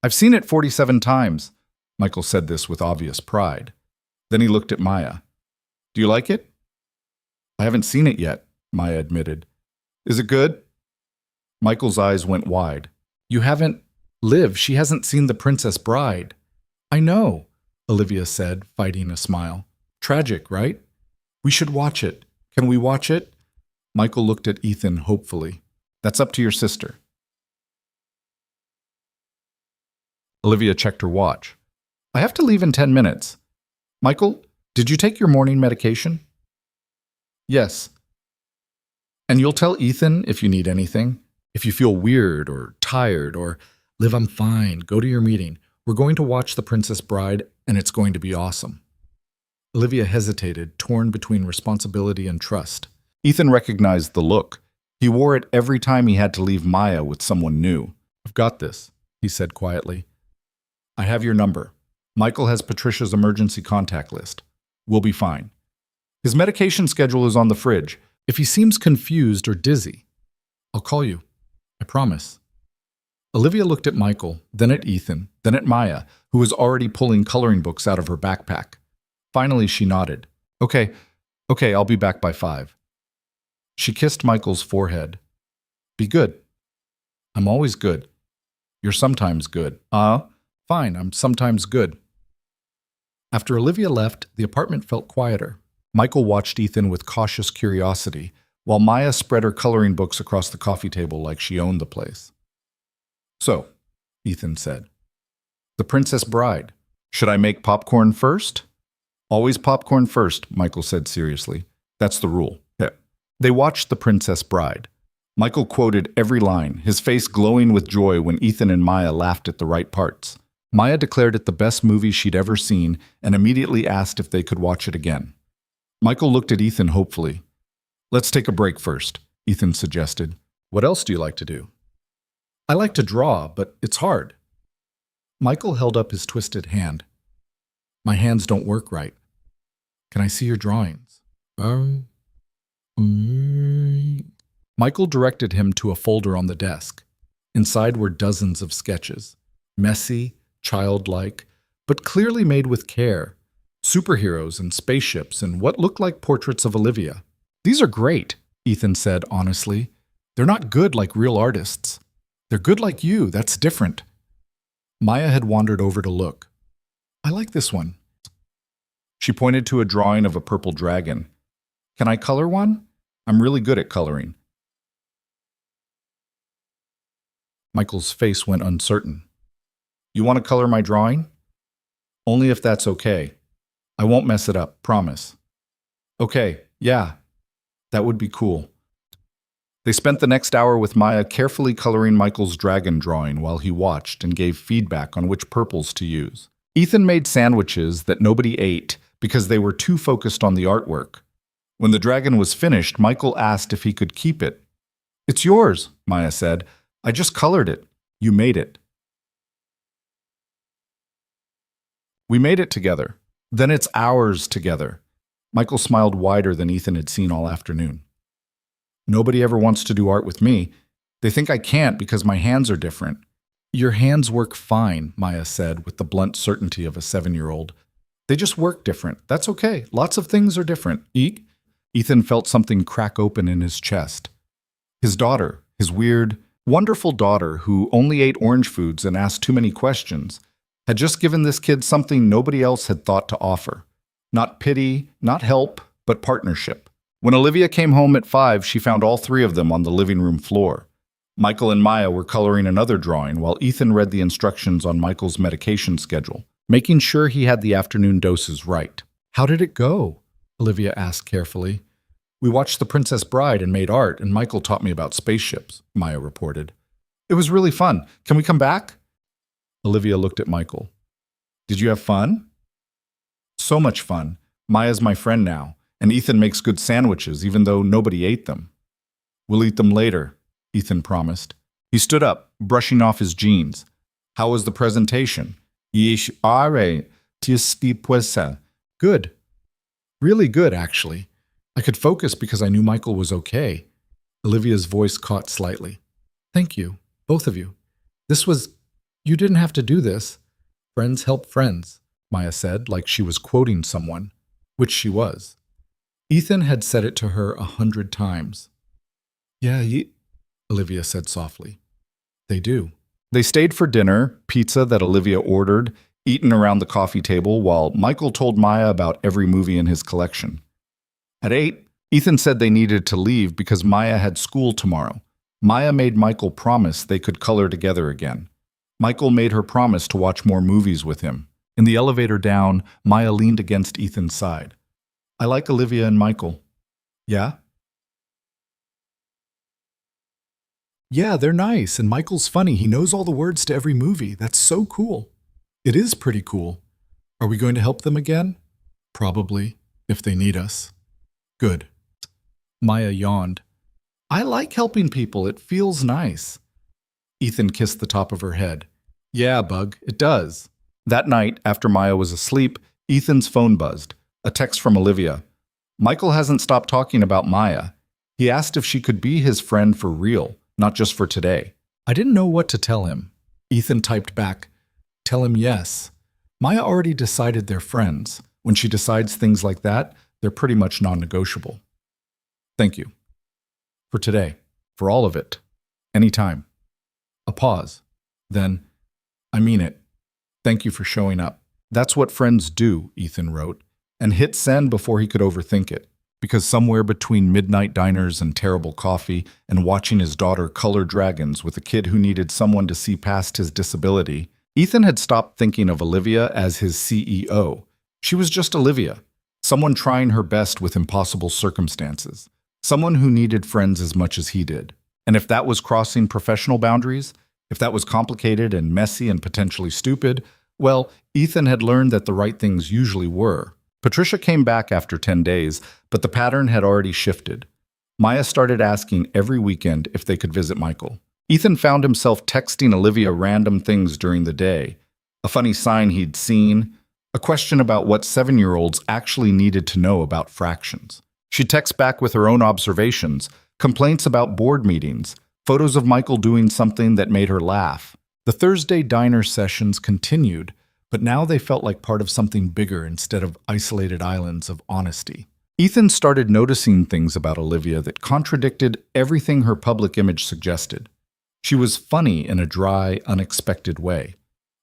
I've seen it 47 times. Michael said this with obvious pride. Then he looked at Maya. Do you like it? I haven't seen it yet, Maya admitted. Is it good? Michael's eyes went wide. You haven't... Liv, she hasn't seen The Princess Bride. I know, Olivia said, fighting a smile. Tragic, right? We should watch it. Can we watch it? Michael looked at Ethan hopefully. That's up to your sister. Olivia checked her watch. I have to leave in 10 minutes. Michael, did you take your morning medication? Yes. And you'll tell Ethan if you need anything. If you feel weird or tired or, Liv, I'm fine. Go to your meeting. We're going to watch The Princess Bride, and it's going to be awesome. Olivia hesitated, torn between responsibility and trust. Ethan recognized the look. He wore it every time he had to leave Maya with someone new. I've got this, he said quietly. I have your number. Michael has Patricia's emergency contact list. We'll be fine. His medication schedule is on the fridge. If he seems confused or dizzy, I'll call you. I promise. Olivia looked at Michael, then at Ethan, then at Maya, who was already pulling coloring books out of her backpack. Finally, she nodded. Okay, I'll be back by 5. She kissed Michael's forehead. Be good. I'm always good. You're sometimes good. Fine, I'm sometimes good. After Olivia left, the apartment felt quieter. Michael watched Ethan with cautious curiosity, while Maya spread her coloring books across the coffee table like she owned the place. So, Ethan said, The Princess Bride. Should I make popcorn first? Always popcorn first, Michael said seriously. That's the rule. Yeah. They watched The Princess Bride. Michael quoted every line, his face glowing with joy when Ethan and Maya laughed at the right parts. Maya declared it the best movie she'd ever seen and immediately asked if they could watch it again. Michael looked at Ethan hopefully. Let's take a break first, Ethan suggested. What else do you like to do? I like to draw, but it's hard. Michael held up his twisted hand. My hands don't work right. Can I see your drawings? Michael directed him to a folder on the desk. Inside were dozens of sketches. Messy, childlike, but clearly made with care. Superheroes and spaceships and what looked like portraits of Olivia. These are great, Ethan said honestly. They're not good like real artists. They're good like you, that's different. Maya had wandered over to look. I like this one. She pointed to a drawing of a purple dragon. Can I color one? I'm really good at coloring. Michael's face went uncertain. You want to color my drawing? Only if that's okay. I won't mess it up, promise. Okay, yeah, that would be cool. They spent the next hour with Maya carefully coloring Michael's dragon drawing while he watched and gave feedback on which purples to use. Ethan made sandwiches that nobody ate because they were too focused on the artwork. When the dragon was finished, Michael asked if he could keep it. It's yours, Maya said. I just colored it. You made it. We made it together. Then it's ours together. Michael smiled wider than Ethan had seen all afternoon. Nobody ever wants to do art with me. They think I can't because my hands are different. Your hands work fine, Maya said with the blunt certainty of a 7-year-old. They just work different. That's okay. Lots of things are different. Eek? Ethan felt something crack open in his chest. His daughter, his weird, wonderful daughter who only ate orange foods and asked too many questions, had just given this kid something nobody else had thought to offer. Not pity, not help, but partnership. When Olivia came home at 5, she found all 3 of them on the living room floor. Michael and Maya were coloring another drawing while Ethan read the instructions on Michael's medication schedule, making sure he had the afternoon doses right. How did it go? Olivia asked carefully. We watched The Princess Bride and made art, and Michael taught me about spaceships, Maya reported. It was really fun. Can we come back? Olivia looked at Michael. Did you have fun? So much fun. Maya's my friend now, and Ethan makes good sandwiches, even though nobody ate them. We'll eat them later, Ethan promised. He stood up, brushing off his jeans. How was the presentation? Good. Really good, actually. I could focus because I knew Michael was okay. Olivia's voice caught slightly. Thank you, both of you. You didn't have to do this. Friends help friends, Maya said, like she was quoting someone, which she was. Ethan had said it to her 100 times. Yeah, Olivia said softly. They do. They stayed for dinner, pizza that Olivia ordered, eaten around the coffee table while Michael told Maya about every movie in his collection. At 8, Ethan said they needed to leave because Maya had school tomorrow. Maya made Michael promise they could color together again. Michael made her promise to watch more movies with him. In the elevator down, Maya leaned against Ethan's side. I like Olivia and Michael. Yeah? Yeah, they're nice, and Michael's funny. He knows all the words to every movie. That's so cool. It is pretty cool. Are we going to help them again? Probably, if they need us. Good. Maya yawned. I like helping people. It feels nice. Ethan kissed the top of her head. Yeah, Bug, it does. That night, after Maya was asleep, Ethan's phone buzzed. A text from Olivia. Michael hasn't stopped talking about Maya. He asked if she could be his friend for real, not just for today. I didn't know what to tell him. Ethan typed back, Tell him yes. Maya already decided they're friends. When she decides things like that, they're pretty much non-negotiable. Thank you. For today. For all of it. Anytime. A pause. Then, I mean it. Thank you for showing up. That's what friends do, Ethan wrote, and hit send before he could overthink it. Because somewhere between midnight diners and terrible coffee and watching his daughter color dragons with a kid who needed someone to see past his disability, Ethan had stopped thinking of Olivia as his CEO. She was just Olivia, someone trying her best with impossible circumstances, someone who needed friends as much as he did. And if that was crossing professional boundaries, if that was complicated and messy and potentially stupid, well, Ethan had learned that the right things usually were. Patricia came back after 10 days, but the pattern had already shifted. Maya started asking every weekend if they could visit Michael. Ethan found himself texting Olivia random things during the day. A funny sign he'd seen, a question about what 7-year-olds actually needed to know about fractions. She'd text back with her own observations, complaints about board meetings, photos of Michael doing something that made her laugh. The Thursday diner sessions continued, but now they felt like part of something bigger instead of isolated islands of honesty. Ethan started noticing things about Olivia that contradicted everything her public image suggested. She was funny in a dry, unexpected way.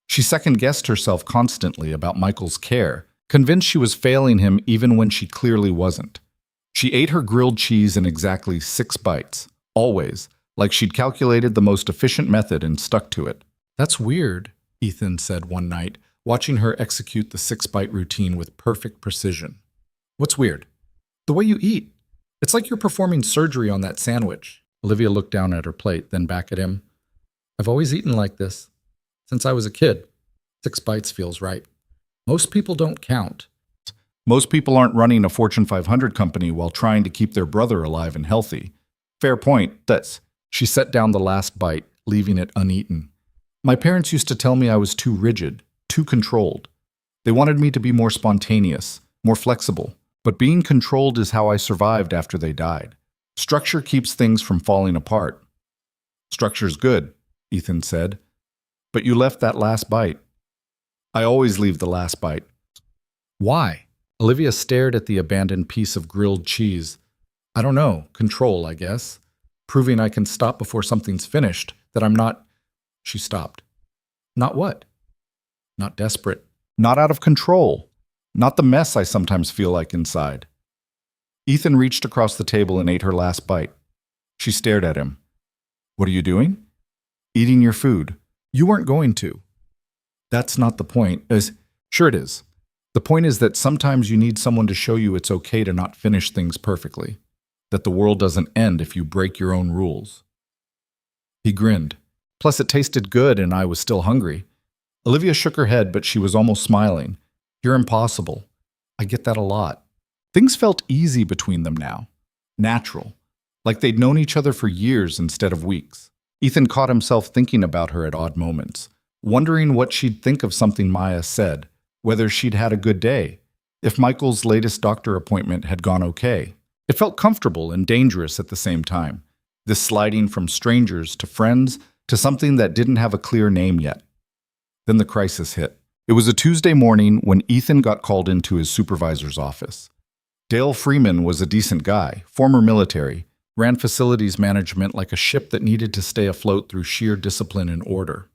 She second-guessed herself constantly about Michael's care, convinced she was failing him even when she clearly wasn't. She ate her grilled cheese in exactly 6 bites, always, like she'd calculated the most efficient method and stuck to it. "That's weird," Ethan said one night, watching her execute the 6-bite routine with perfect precision. "What's weird?" "The way you eat. It's like you're performing surgery on that sandwich." Olivia looked down at her plate, then back at him. "I've always eaten like this. Since I was a kid. 6 bites feels right. Most people don't count." "Most people aren't running a Fortune 500 company while trying to keep their brother alive and healthy." "Fair point, that's..." She set down the last bite, leaving it uneaten. "My parents used to tell me I was too rigid, too controlled. They wanted me to be more spontaneous, more flexible. But being controlled is how I survived after they died. Structure keeps things from falling apart." "Structure's good," Ethan said. "But you left that last bite." "I always leave the last bite." "Why?" Olivia stared at the abandoned piece of grilled cheese. "I don't know. Control, I guess. Proving I can stop before something's finished, that I'm not..." She stopped. "Not what?" "Not desperate. Not out of control. Not the mess I sometimes feel like inside." Ethan reached across the table and ate her last bite. She stared at him. "What are you doing?" "Eating your food. You weren't going to." "That's not the point." Sure it is. The point is that sometimes you need someone to show you it's okay to not finish things perfectly. That the world doesn't end if you break your own rules." He grinned. "Plus it tasted good and I was still hungry." Olivia shook her head, but she was almost smiling. "You're impossible. I get that a lot." Things felt easy between them now. Natural. Like they'd known each other for years instead of weeks. Ethan caught himself thinking about her at odd moments, wondering what she'd think of something Maya said, whether she'd had a good day, if Michael's latest doctor appointment had gone okay. It felt comfortable and dangerous at the same time, this sliding from strangers to friends to something that didn't have a clear name yet. Then the crisis hit. It was a Tuesday morning when Ethan got called into his supervisor's office. Dale Freeman was a decent guy, former military, ran facilities management like a ship that needed to stay afloat through sheer discipline and order.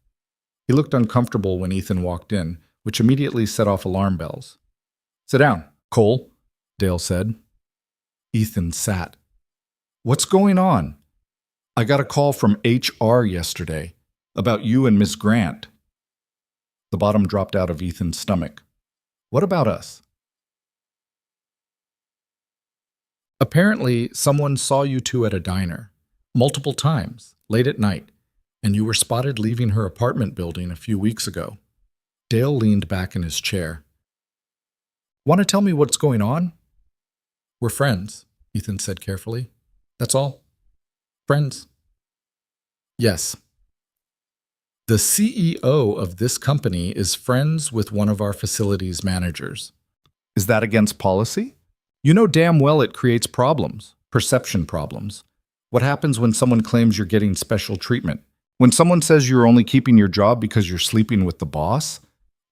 He looked uncomfortable when Ethan walked in, which immediately set off alarm bells. "Sit down, Cole," Dale said. Ethan sat. "What's going on?" "I got a call from HR yesterday about you and Miss Grant." The bottom dropped out of Ethan's stomach. "What about us?" "Apparently, someone saw you two at a diner, multiple times, late at night, and you were spotted leaving her apartment building a few weeks ago." Dale leaned back in his chair. "Want to tell me what's going on?" "We're friends," Ethan said carefully. "That's all. Friends." "Yes. The CEO of this company is friends with one of our facilities managers." "Is that against policy?" "You know damn well it creates problems, perception problems. What happens when someone claims you're getting special treatment? When someone says you're only keeping your job because you're sleeping with the boss?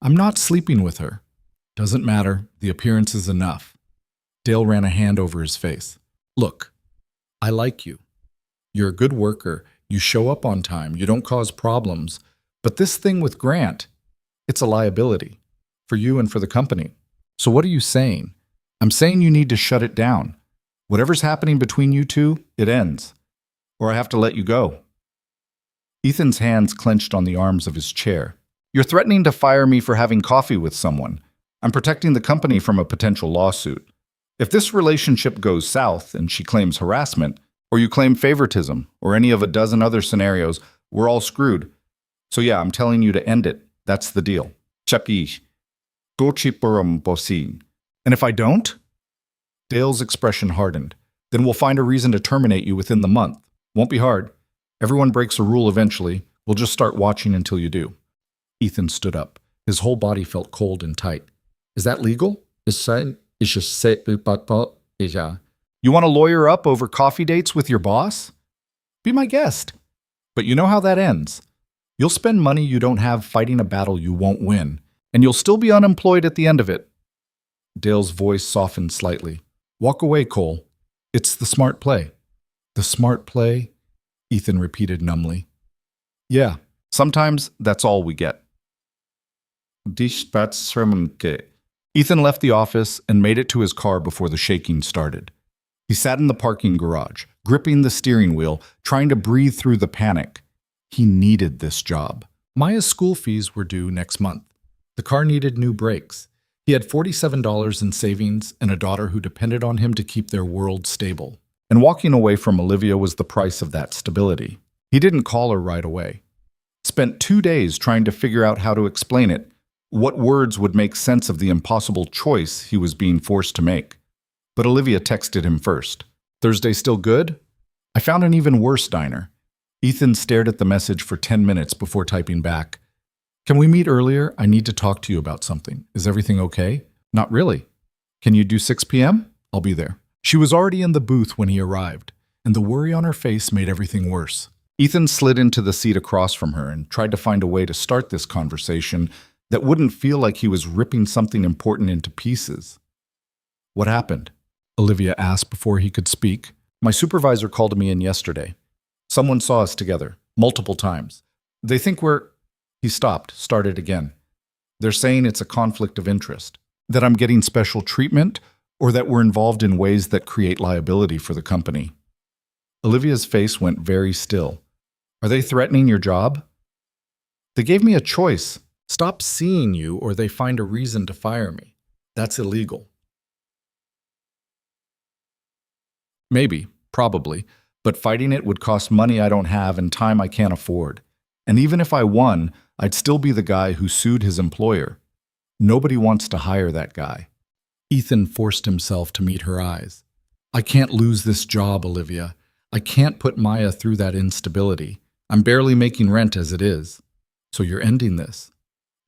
I'm not sleeping with her." "Doesn't matter. The appearance is enough." Dale ran a hand over his face. "Look, I like you. You're a good worker. You show up on time. You don't cause problems. But this thing with Grant, it's a liability for you and for the company. So what are you saying? I'm saying you need to shut it down. Whatever's happening between you two, it ends. Or I have to let you go. Ethan's hands clenched on the arms of his chair. You're threatening to fire me for having coffee with someone. I'm protecting the company from a potential lawsuit. If this relationship goes south and she claims harassment, or you claim favoritism, or any of a dozen other scenarios, we're all screwed. So yeah, I'm telling you to end it. That's the deal. Chapi. And if I don't? Dale's expression hardened. Then we'll find a reason to terminate you within the month. Won't be hard. Everyone breaks a rule eventually. We'll just start watching until you do. Ethan stood up. His whole body felt cold and tight. Is that legal? You want to lawyer up over coffee dates with your boss? Be my guest. But you know how that ends. You'll spend money you don't have fighting a battle you won't win, and you'll still be unemployed at the end of it. Dale's voice softened slightly. Walk away, Cole. It's the smart play. The smart play? Ethan repeated numbly. Yeah, sometimes that's all we get. Ethan left the office and made it to his car before the shaking started. He sat in the parking garage, gripping the steering wheel, trying to breathe through the panic. He needed this job. Maya's school fees were due next month. The car needed new brakes. He had $47 in savings and a daughter who depended on him to keep their world stable. And walking away from Olivia was the price of that stability. He didn't call her right away. Spent 2 days trying to figure out how to explain it, what words would make sense of the impossible choice he was being forced to make. But Olivia texted him first. Thursday still good? I found an even worse diner. Ethan stared at the message for 10 minutes before typing back. Can we meet earlier? I need to talk to you about something. Is everything okay? Not really. Can you do 6 p.m.? I'll be there. She was already in the booth when he arrived, and the worry on her face made everything worse. Ethan slid into the seat across from her and tried to find a way to start this conversation that wouldn't feel like he was ripping something important into pieces. What happened? Olivia asked before he could speak. My supervisor called me in yesterday. Someone saw us together, multiple times. They think we're... He stopped, started again. They're saying it's a conflict of interest, that I'm getting special treatment, or that we're involved in ways that create liability for the company. Olivia's face went very still. Are they threatening your job? They gave me a choice. Stop seeing you or they find a reason to fire me. That's illegal. Maybe, probably, but fighting it would cost money I don't have and time I can't afford. And even if I won, I'd still be the guy who sued his employer. Nobody wants to hire that guy. Ethan forced himself to meet her eyes. I can't lose this job, Olivia. I can't put Maya through that instability. I'm barely making rent as it is. So you're ending this.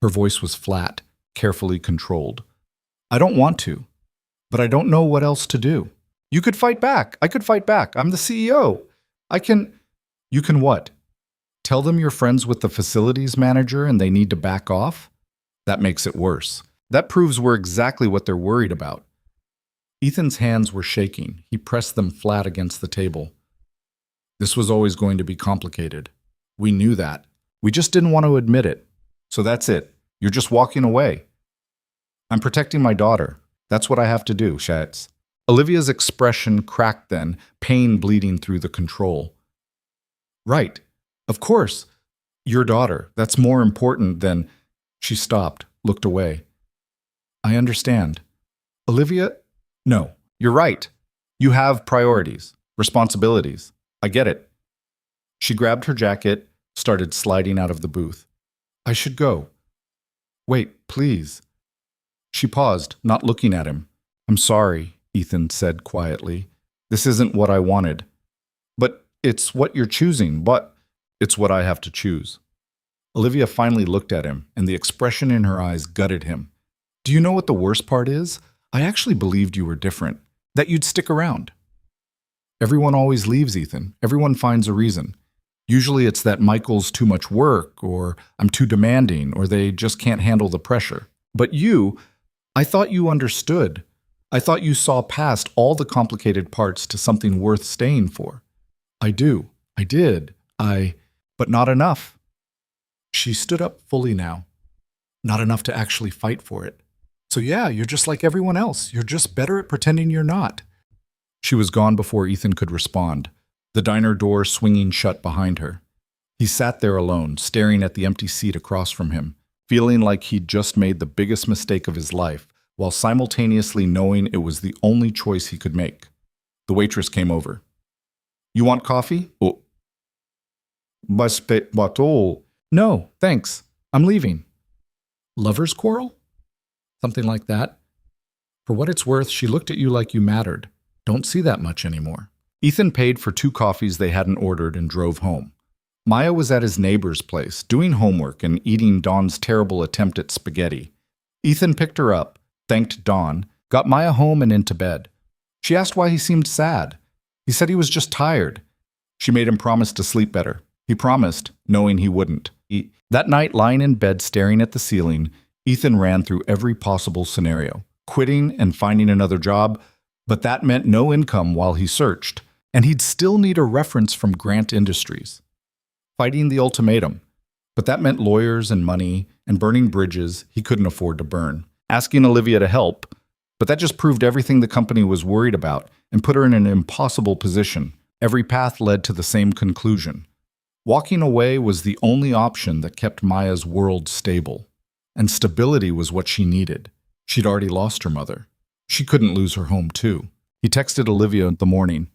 Her voice was flat, carefully controlled. I don't want to, but I don't know what else to do. You could fight back. I could fight back. I'm the CEO. You can what? Tell them you're friends with the facilities manager and they need to back off? That makes it worse. That proves we're exactly what they're worried about. Ethan's hands were shaking. He pressed them flat against the table. This was always going to be complicated. We knew that. We just didn't want to admit it. So that's it. You're just walking away. I'm protecting my daughter. That's what I have to do, Schatz. Olivia's expression cracked then, pain bleeding through the control. Right. Of course. Your daughter. That's more important than... She stopped, looked away. I understand. Olivia? No, you're right. You have priorities, responsibilities. I get it. She grabbed her jacket, started sliding out of the booth. I should go. Wait, please. She paused, not looking at him. I'm sorry, Ethan said quietly. This isn't what I wanted. But it's what you're choosing, but it's what I have to choose. Olivia finally looked at him, and the expression in her eyes gutted him. Do you know what the worst part is? I actually believed you were different, that you'd stick around. Everyone always leaves, Ethan. Everyone finds a reason. Usually it's that Michael's too much work, or I'm too demanding, or they just can't handle the pressure. But you, I thought you understood. I thought you saw past all the complicated parts to something worth staying for. I do. I did. But not enough. She stood up fully now. Not enough to actually fight for it. So yeah, you're just like everyone else. You're just better at pretending you're not. She was gone before Ethan could respond, the diner door swinging shut behind her. He sat there alone, staring at the empty seat across from him, feeling like he'd just made the biggest mistake of his life, while simultaneously knowing it was the only choice he could make. The waitress came over. You want coffee? Oh. But oh. No, thanks. I'm leaving. Lover's quarrel? Something like that. For what it's worth, she looked at you like you mattered. Don't see that much anymore. Ethan paid for 2 coffees they hadn't ordered and drove home. Maya was at his neighbor's place, doing homework and eating Dawn's terrible attempt at spaghetti. Ethan picked her up, thanked Dawn, got Maya home and into bed. She asked why he seemed sad. He said he was just tired. She made him promise to sleep better. He promised, knowing he wouldn't. That night, lying in bed staring at the ceiling, Ethan ran through every possible scenario, quitting and finding another job, but that meant no income while he searched, and he'd still need a reference from Grant Industries. Fighting the ultimatum, but that meant lawyers and money and burning bridges he couldn't afford to burn. Asking Olivia to help, but that just proved everything the company was worried about and put her in an impossible position. Every path led to the same conclusion. Walking away was the only option that kept Maya's world stable. And stability was what she needed. She'd already lost her mother. She couldn't lose her home, too. He texted Olivia in the morning.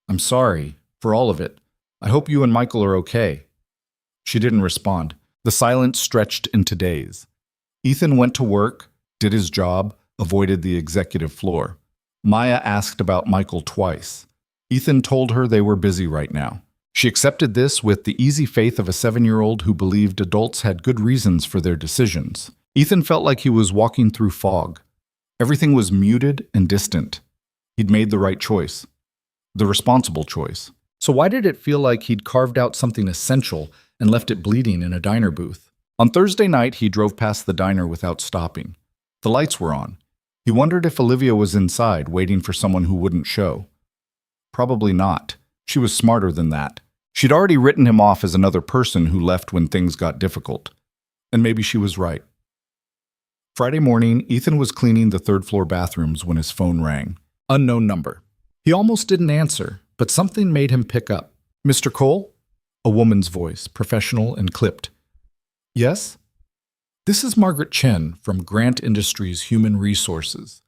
I'm sorry for all of it. I hope you and Michael are okay. She didn't respond. The silence stretched into days. Ethan went to work, did his job, avoided the executive floor. Maya asked about Michael twice. Ethan told her they were busy right now. She accepted this with the easy faith of a 7-year-old who believed adults had good reasons for their decisions. Ethan felt like he was walking through fog. Everything was muted and distant. He'd made the right choice. The responsible choice. So why did it feel like he'd carved out something essential and left it bleeding in a diner booth? On Thursday night, he drove past the diner without stopping. The lights were on. He wondered if Olivia was inside, waiting for someone who wouldn't show. Probably not. She was smarter than that. She'd already written him off as another person who left when things got difficult. And maybe she was right. Friday morning, Ethan was cleaning the third-floor bathrooms when his phone rang. Unknown number. He almost didn't answer, but something made him pick up. Mr. Cole? A woman's voice, professional and clipped. Yes? This is Margaret Chen from Grant Industries Human Resources.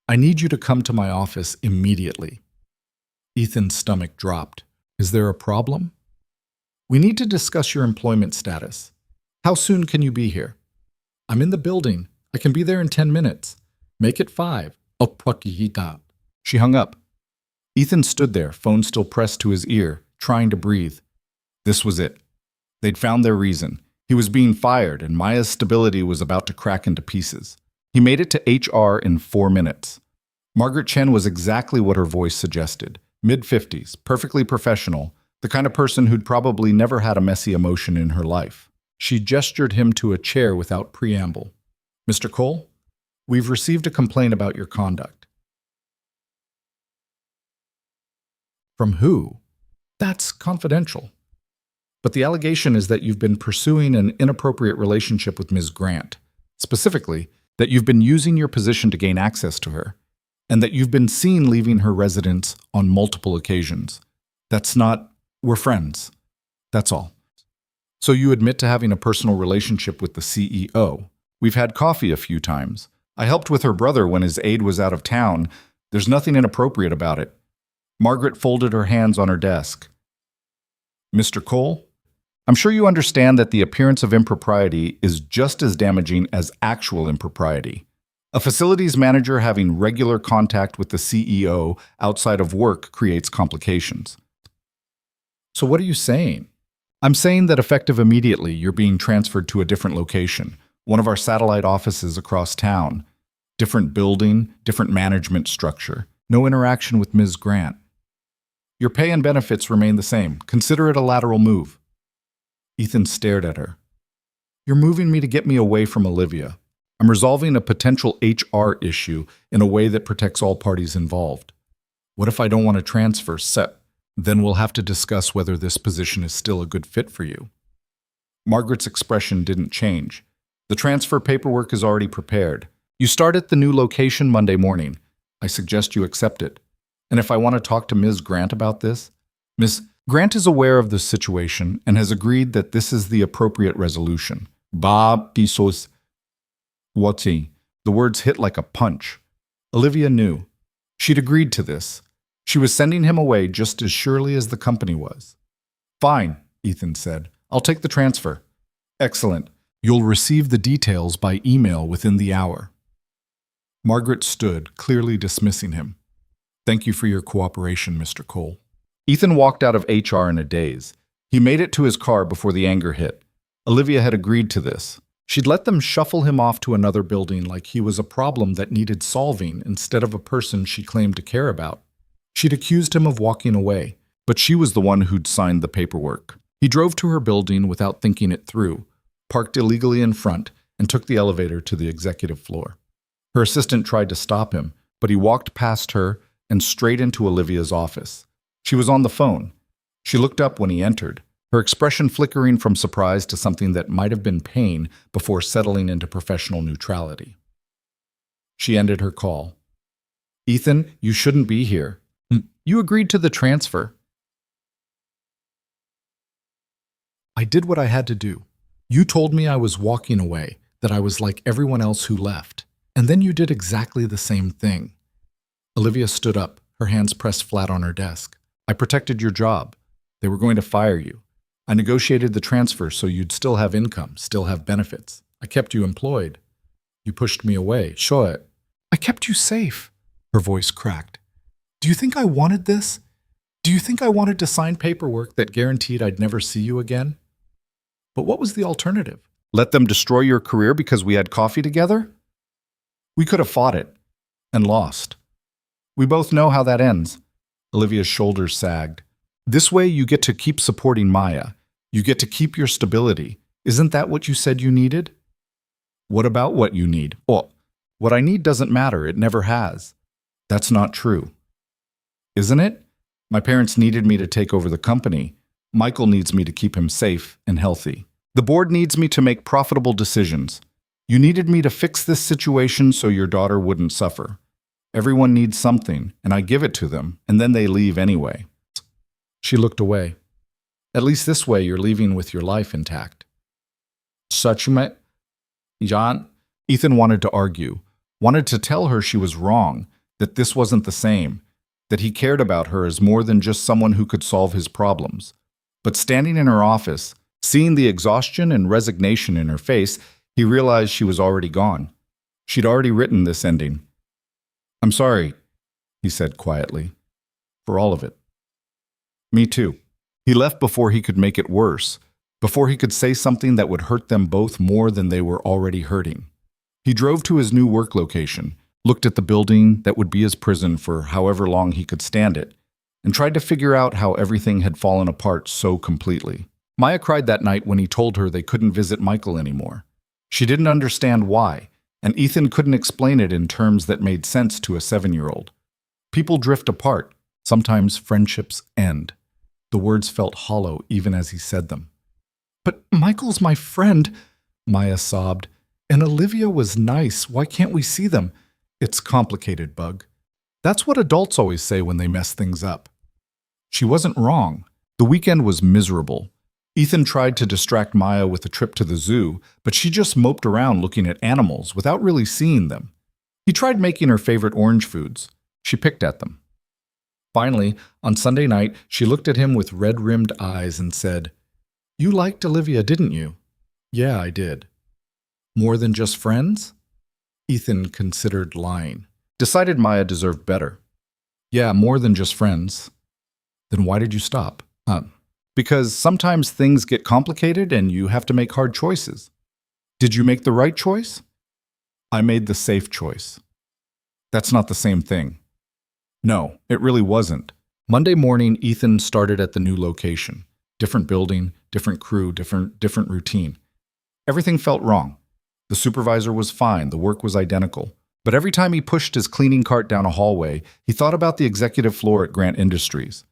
I need you to come to my office immediately. Ethan's stomach dropped. Is there a problem? We need to discuss your employment status. How soon can you be here? I'm in the building. I can be there in 10 minutes. Make it 5. She hung up. Ethan stood there, phone still pressed to his ear, trying to breathe. This was it. They'd found their reason. He was being fired, and Maya's stability was about to crack into pieces. He made it to HR in 4 minutes. Margaret Chen was exactly what her voice suggested. Mid-50s, perfectly professional, the kind of person who'd probably never had a messy emotion in her life. She gestured him to a chair without preamble. Mr. Cole, we've received a complaint about your conduct. From who? That's confidential. But the allegation is that you've been pursuing an inappropriate relationship with Ms. Grant. Specifically, that you've been using your position to gain access to her, and that you've been seen leaving her residence on multiple occasions. That's not, we're friends. That's all. So you admit to having a personal relationship with the CEO. We've had coffee a few times. I helped with her brother when his aide was out of town. There's nothing inappropriate about it. Margaret folded her hands on her desk. Mr. Cole, I'm sure you understand that the appearance of impropriety is just as damaging as actual impropriety. A facilities manager having regular contact with the CEO outside of work creates complications. So what are you saying? I'm saying that effective immediately, you're being transferred to a different location, one of our satellite offices across town. Different building, different management structure. No interaction with Ms. Grant. Your pay and benefits remain the same. Consider it a lateral move. Ethan stared at her. You're moving me to get me away from Olivia. I'm resolving a potential HR issue in a way that protects all parties involved. What if I don't want to transfer? Then we'll have to discuss whether this position is still a good fit for you. Margaret's expression didn't change. The transfer paperwork is already prepared. You start at the new location Monday morning. I suggest you accept it. And if I want to talk to Ms. Grant about this, Ms. Grant is aware of the situation and has agreed that this is the appropriate resolution. Ba pisos wati. The words hit like a punch. Olivia knew. She'd agreed to this. She was sending him away just as surely as the company was. Fine, Ethan said. I'll take the transfer. Excellent. You'll receive the details by email within the hour. Margaret stood, clearly dismissing him. Thank you for your cooperation, Mr. Cole. Ethan walked out of HR in a daze. He made it to his car before the anger hit. Olivia had agreed to this. She'd let them shuffle him off to another building like he was a problem that needed solving instead of a person she claimed to care about. She'd accused him of walking away, but she was the one who'd signed the paperwork. He drove to her building without thinking it through, parked illegally in front, and took the elevator to the executive floor. Her assistant tried to stop him, but he walked past her and straight into Olivia's office. She was on the phone. She looked up when he entered, her expression flickering from surprise to something that might have been pain before settling into professional neutrality. She ended her call. Ethan, you shouldn't be here. You agreed to the transfer. I did what I had to do. You told me I was walking away, that I was like everyone else who left. And then you did exactly the same thing. Olivia stood up, her hands pressed flat on her desk. I protected your job. They were going to fire you. I negotiated the transfer so you'd still have income, still have benefits. I kept you employed. You pushed me away. Show it. I kept you safe. Her voice cracked. Do you think I wanted this? Do you think I wanted to sign paperwork that guaranteed I'd never see you again? But what was the alternative? Let them destroy your career because we had coffee together? We could have fought it and lost. We both know how that ends. Olivia's shoulders sagged. This way you get to keep supporting Maya. You get to keep your stability. Isn't that what you said you needed? What about what you need? Well, what I need doesn't matter. It never has. That's not true. Isn't it? My parents needed me to take over the company. Michael needs me to keep him safe and healthy. The board needs me to make profitable decisions. You needed me to fix this situation so your daughter wouldn't suffer. Everyone needs something, and I give it to them, and then they leave anyway. She looked away. At least this way you're leaving with your life intact. Sachumet? John? Ethan wanted to argue, wanted to tell her she was wrong, that this wasn't the same, that he cared about her as more than just someone who could solve his problems. But standing in her office, seeing the exhaustion and resignation in her face, he realized she was already gone. She'd already written this ending. I'm sorry, he said quietly, for all of it. Me too. He left before he could make it worse, before he could say something that would hurt them both more than they were already hurting. He drove to his new work location, looked at the building that would be his prison for however long he could stand it, and tried to figure out how everything had fallen apart so completely. Maya cried that night when he told her they couldn't visit Michael anymore. She didn't understand why, and Ethan couldn't explain it in terms that made sense to a 7-year-old. People drift apart. Sometimes friendships end. The words felt hollow even as he said them. But Michael's my friend, Maya sobbed. And Olivia was nice. Why can't we see them? It's complicated, Bug. That's what adults always say when they mess things up. She wasn't wrong. The weekend was miserable. Ethan tried to distract Maya with a trip to the zoo, but she just moped around looking at animals without really seeing them. He tried making her favorite orange foods. She picked at them. Finally, on Sunday night, she looked at him with red-rimmed eyes and said, You liked Olivia, didn't you? Yeah, I did. More than just friends? Ethan considered lying. Decided Maya deserved better. Yeah, more than just friends. Then why did you stop? Because sometimes things get complicated and you have to make hard choices. Did you make the right choice? I made the safe choice. That's not the same thing. No, it really wasn't. Monday morning, Ethan started at the new location. Different building, different crew, different routine. Everything felt wrong. The supervisor was fine, the work was identical. But every time he pushed his cleaning cart down a hallway, he thought about the executive floor at Grant Industries.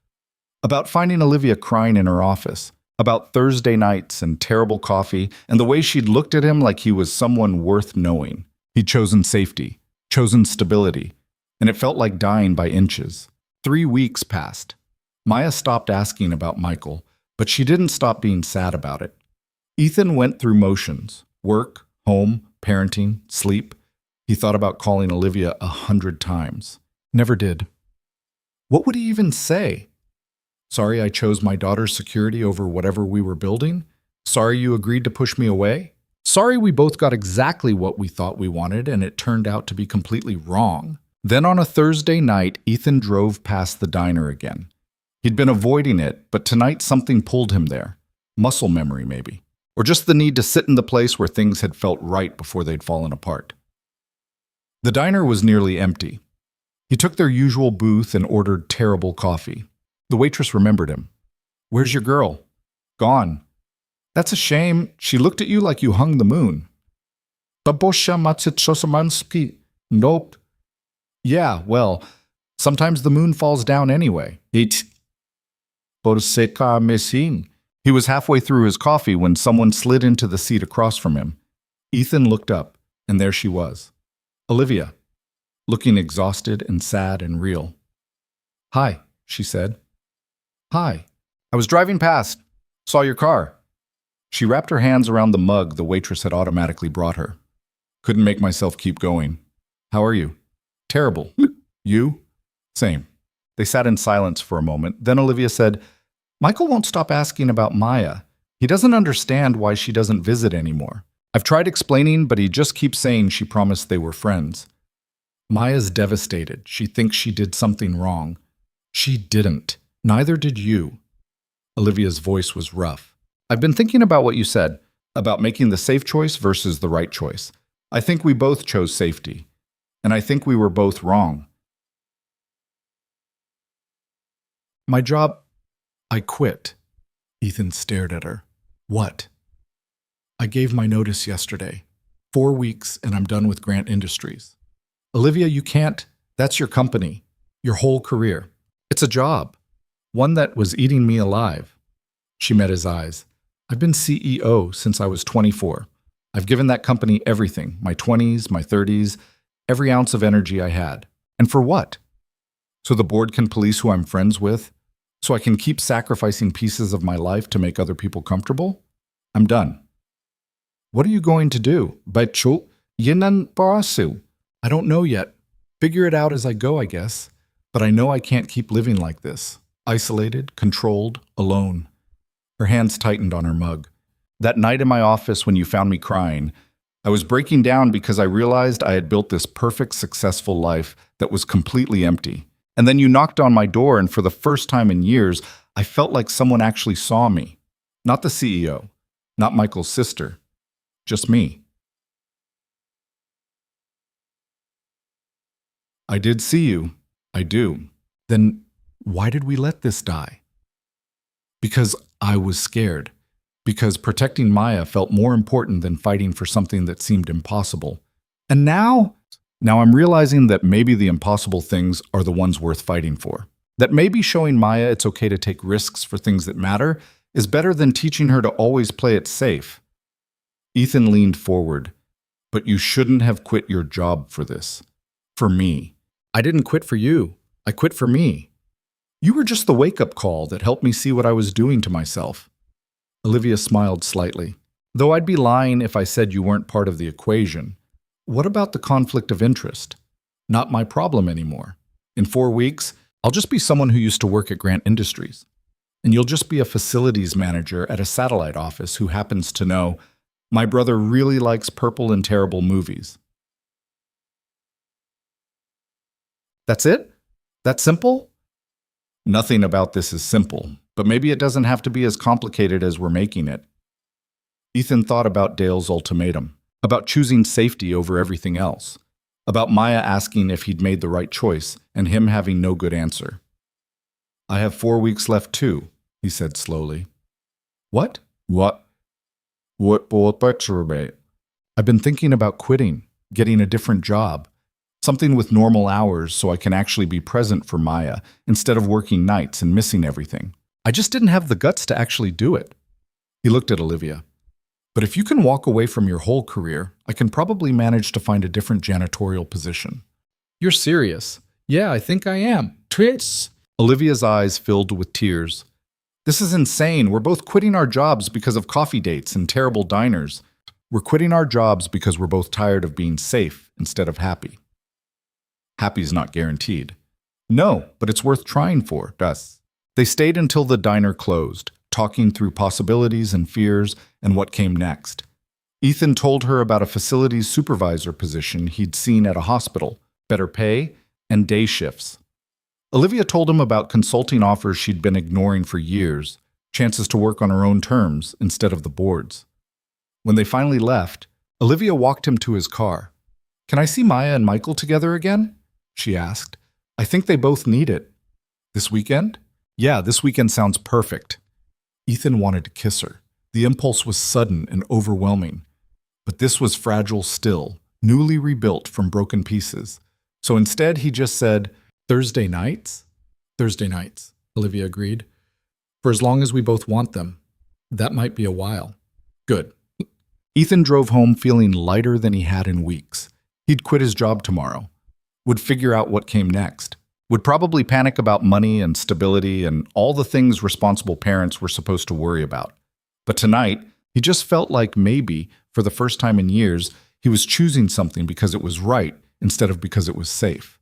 About finding Olivia crying in her office, about Thursday nights and terrible coffee, and the way she'd looked at him like he was someone worth knowing. He'd chosen safety, chosen stability, and it felt like dying by inches. 3 weeks passed. Maya stopped asking about Michael, but she didn't stop being sad about it. Ethan went through motions: work, home, parenting, sleep. He thought about calling Olivia 100 times. Never did. What would he even say? Sorry I chose my daughter's security over whatever we were building? Sorry you agreed to push me away? Sorry we both got exactly what we thought we wanted and it turned out to be completely wrong. Then on a Thursday night, Ethan drove past the diner again. He'd been avoiding it, but tonight something pulled him there. Muscle memory, maybe. Or just the need to sit in the place where things had felt right before they'd fallen apart. The diner was nearly empty. He took their usual booth and ordered terrible coffee. The waitress remembered him. "Where's your girl?" "Gone." "That's a shame. She looked at you like you hung the moon." "Babosha Matsitsosamanski." "Nope." "Yeah, well, sometimes the moon falls down anyway." "It Borseka Mesin." He was halfway through his coffee when someone slid into the seat across from him. Ethan looked up, and there she was. Olivia, looking exhausted and sad and real. "Hi," she said. "Hi. I was driving past. Saw your car." She wrapped her hands around the mug the waitress had automatically brought her. "Couldn't make myself keep going. How are you?" "Terrible." "You?" "Same." They sat in silence for a moment. Then Olivia said, "Michael won't stop asking about Maya. He doesn't understand why she doesn't visit anymore. I've tried explaining, but he just keeps saying she promised they were friends. Maya's devastated. She thinks she did something wrong. She didn't. Neither did you." Olivia's voice was rough. "I've been thinking about what you said, about making the safe choice versus the right choice. I think we both chose safety, and I think we were both wrong. My job, I quit." Ethan stared at her. "What?" "I gave my notice yesterday. 4 weeks and I'm done with Grant Industries." "Olivia, you can't. That's your company, your whole career. It's a job. One that was eating me alive." She met his eyes. "I've been CEO since I was 24. I've given that company everything, my 20s, my 30s, every ounce of energy I had. And for what? So the board can police who I'm friends with? So I can keep sacrificing pieces of my life to make other people comfortable? I'm done." "What are you going to do?" "Baichu yinan parasu." "I don't know yet. Figure it out as I go, I guess. But I know I can't keep living like this. Isolated, controlled, alone." Her hands tightened on her mug. "That night in my office when you found me crying, I was breaking down because I realized I had built this perfect, successful life that was completely empty. And then you knocked on my door, and for the first time in years, I felt like someone actually saw me. Not the CEO, not Michael's sister, just me." "I did see you. I do." "Then why did we let this die?" "Because I was scared. Because protecting Maya felt more important than fighting for something that seemed impossible. And now I'm realizing that maybe the impossible things are the ones worth fighting for. That maybe showing Maya it's okay to take risks for things that matter is better than teaching her to always play it safe." Ethan leaned forward. "But you shouldn't have quit your job for this. For me. I didn't quit for you. I quit for me. You were just the wake-up call that helped me see what I was doing to myself." Olivia smiled slightly. "Though I'd be lying if I said you weren't part of the equation. What about the conflict of interest? Not my problem anymore. In 4 weeks, I'll just be someone who used to work at Grant Industries. And you'll just be a facilities manager at a satellite office who happens to know my brother really likes purple and terrible movies." "That's it? That simple?" "Nothing about this is simple, but maybe it doesn't have to be as complicated as we're making it." Ethan thought about Dale's ultimatum, about choosing safety over everything else, about Maya asking if he'd made the right choice and him having no good answer. "I have 4 weeks left too," he said slowly. "What?" What? I've been thinking about quitting, getting a different job, Something with normal hours so I can actually be present for Maya instead of working nights and missing everything. I just didn't have the guts to actually do it. He looked at Olivia. But if you can walk away from your whole career, I can probably manage to find a different janitorial position. You're serious? Yeah, I think I am. Tris. Olivia's eyes filled with tears. This is insane. We're both quitting our jobs because of coffee dates and terrible diners. We're quitting our jobs because we're both tired of being safe instead of happy. Happy's not guaranteed. No, but it's worth trying for, das. They stayed until the diner closed, talking through possibilities and fears and what came next. Ethan told her about a facilities supervisor position he'd seen at a hospital, better pay, and day shifts. Olivia told him about consulting offers she'd been ignoring for years, chances to work on her own terms instead of the board's. When they finally left, Olivia walked him to his car. "Can I see Maya and Michael together again?" she asked. "I think they both need it." "This weekend?" "Yeah, this weekend sounds perfect." Ethan wanted to kiss her. The impulse was sudden and overwhelming. But this was fragile still, newly rebuilt from broken pieces. So instead, he just said, "Thursday nights?" "Thursday nights," Olivia agreed. "For as long as we both want them. That might be a while." "Good." Ethan drove home feeling lighter than he had in weeks. He'd quit his job tomorrow. Would figure out what came next. Would probably panic about money and stability and all the things responsible parents were supposed to worry about. But tonight, he just felt like maybe, for the first time in years, he was choosing something because it was right instead of because it was safe.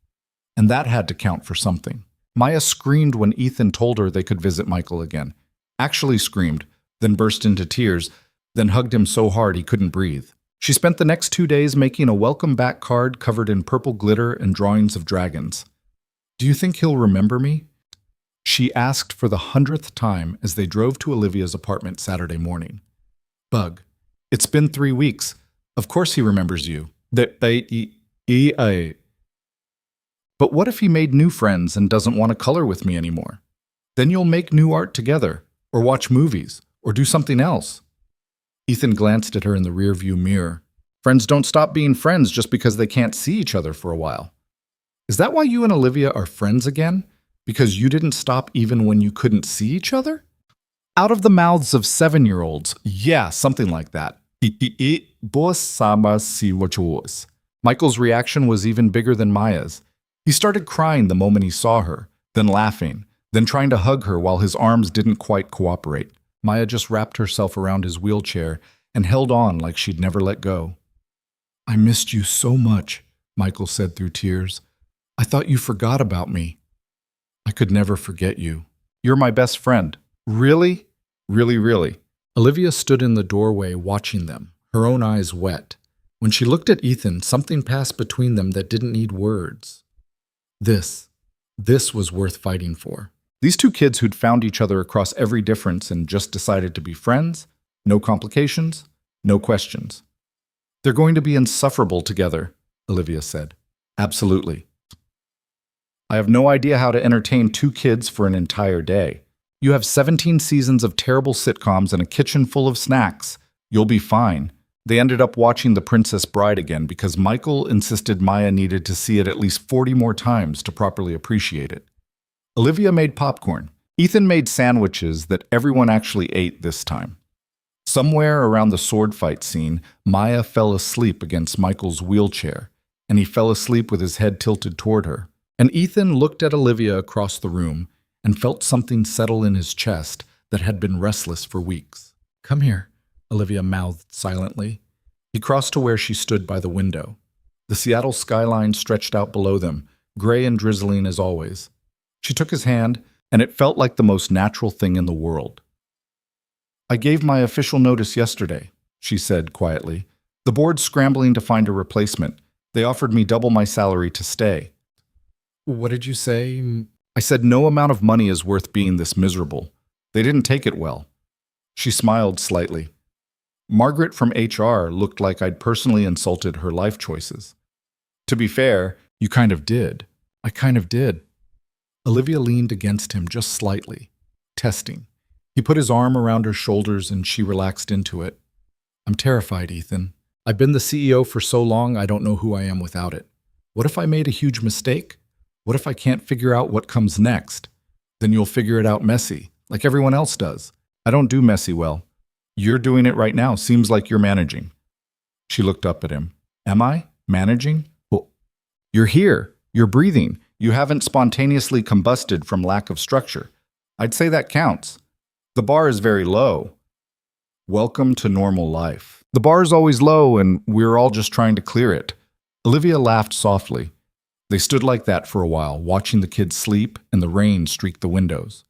And that had to count for something. Maya screamed when Ethan told her they could visit Michael again. Actually screamed, then burst into tears, then hugged him so hard he couldn't breathe. She spent the next 2 days making a welcome back card covered in purple glitter and drawings of dragons. "Do you think he'll remember me?" she asked for the 100th time as they drove to Olivia's apartment Saturday morning. "Bug, it's been 3 weeks. Of course he remembers you. But what if he made new friends and doesn't want to color with me anymore? Then you'll make new art together, or watch movies, or do something else." Ethan glanced at her in the rearview mirror. Friends don't stop being friends just because they can't see each other for a while. "Is that why you and Olivia are friends again? Because you didn't stop even when you couldn't see each other?" Out of the mouths of 7-year-olds, yeah, something like that. Michael's reaction was even bigger than Maya's. He started crying the moment he saw her, then laughing, then trying to hug her while his arms didn't quite cooperate. Maya just wrapped herself around his wheelchair and held on like she'd never let go. "I missed you so much," Michael said through tears. "I thought you forgot about me." "I could never forget you. You're my best friend." "Really? Really, really?" Olivia stood in the doorway watching them, her own eyes wet. When she looked at Ethan, something passed between them that didn't need words. This was worth fighting for. These two kids who'd found each other across every difference and just decided to be friends, no complications, no questions. "They're going to be insufferable together," Olivia said. "Absolutely. I have no idea how to entertain 2 kids for an entire day. You have 17 seasons of terrible sitcoms and a kitchen full of snacks. You'll be fine." They ended up watching The Princess Bride again because Michael insisted Maya needed to see it at least 40 more times to properly appreciate it. Olivia made popcorn. Ethan made sandwiches that everyone actually ate this time. Somewhere around the sword fight scene, Maya fell asleep against Michael's wheelchair, and he fell asleep with his head tilted toward her. And Ethan looked at Olivia across the room and felt something settle in his chest that had been restless for weeks. "Come here," Olivia mouthed silently. He crossed to where she stood by the window. The Seattle skyline stretched out below them, gray and drizzling as always. She took his hand, and it felt like the most natural thing in the world. "I gave my official notice yesterday," she said quietly. "The board's scrambling to find a replacement. They offered me double my salary to stay." "What did you say?" "I said no amount of money is worth being this miserable. They didn't take it well." She smiled slightly. Margaret from HR looked like I'd personally insulted her life choices. "To be fair, you kind of did." "I kind of did." Olivia leaned against him just slightly, testing. He put his arm around her shoulders and she relaxed into it. "I'm terrified, Ethan. I've been the CEO for so long I don't know who I am without it. What if I made a huge mistake? What if I can't figure out what comes next? Then you'll figure it out messy, like everyone else does. I don't do messy well. You're doing it right now. Seems like you're managing. She looked up at him. Am I? Managing? Well, you're here. You're breathing. You haven't spontaneously combusted from lack of structure. I'd say that counts. The bar is very low. Welcome to normal life. The bar is always low, and we're all just trying to clear it. Olivia laughed softly. They stood like that for a while, watching the kids sleep and the rain streak the windows.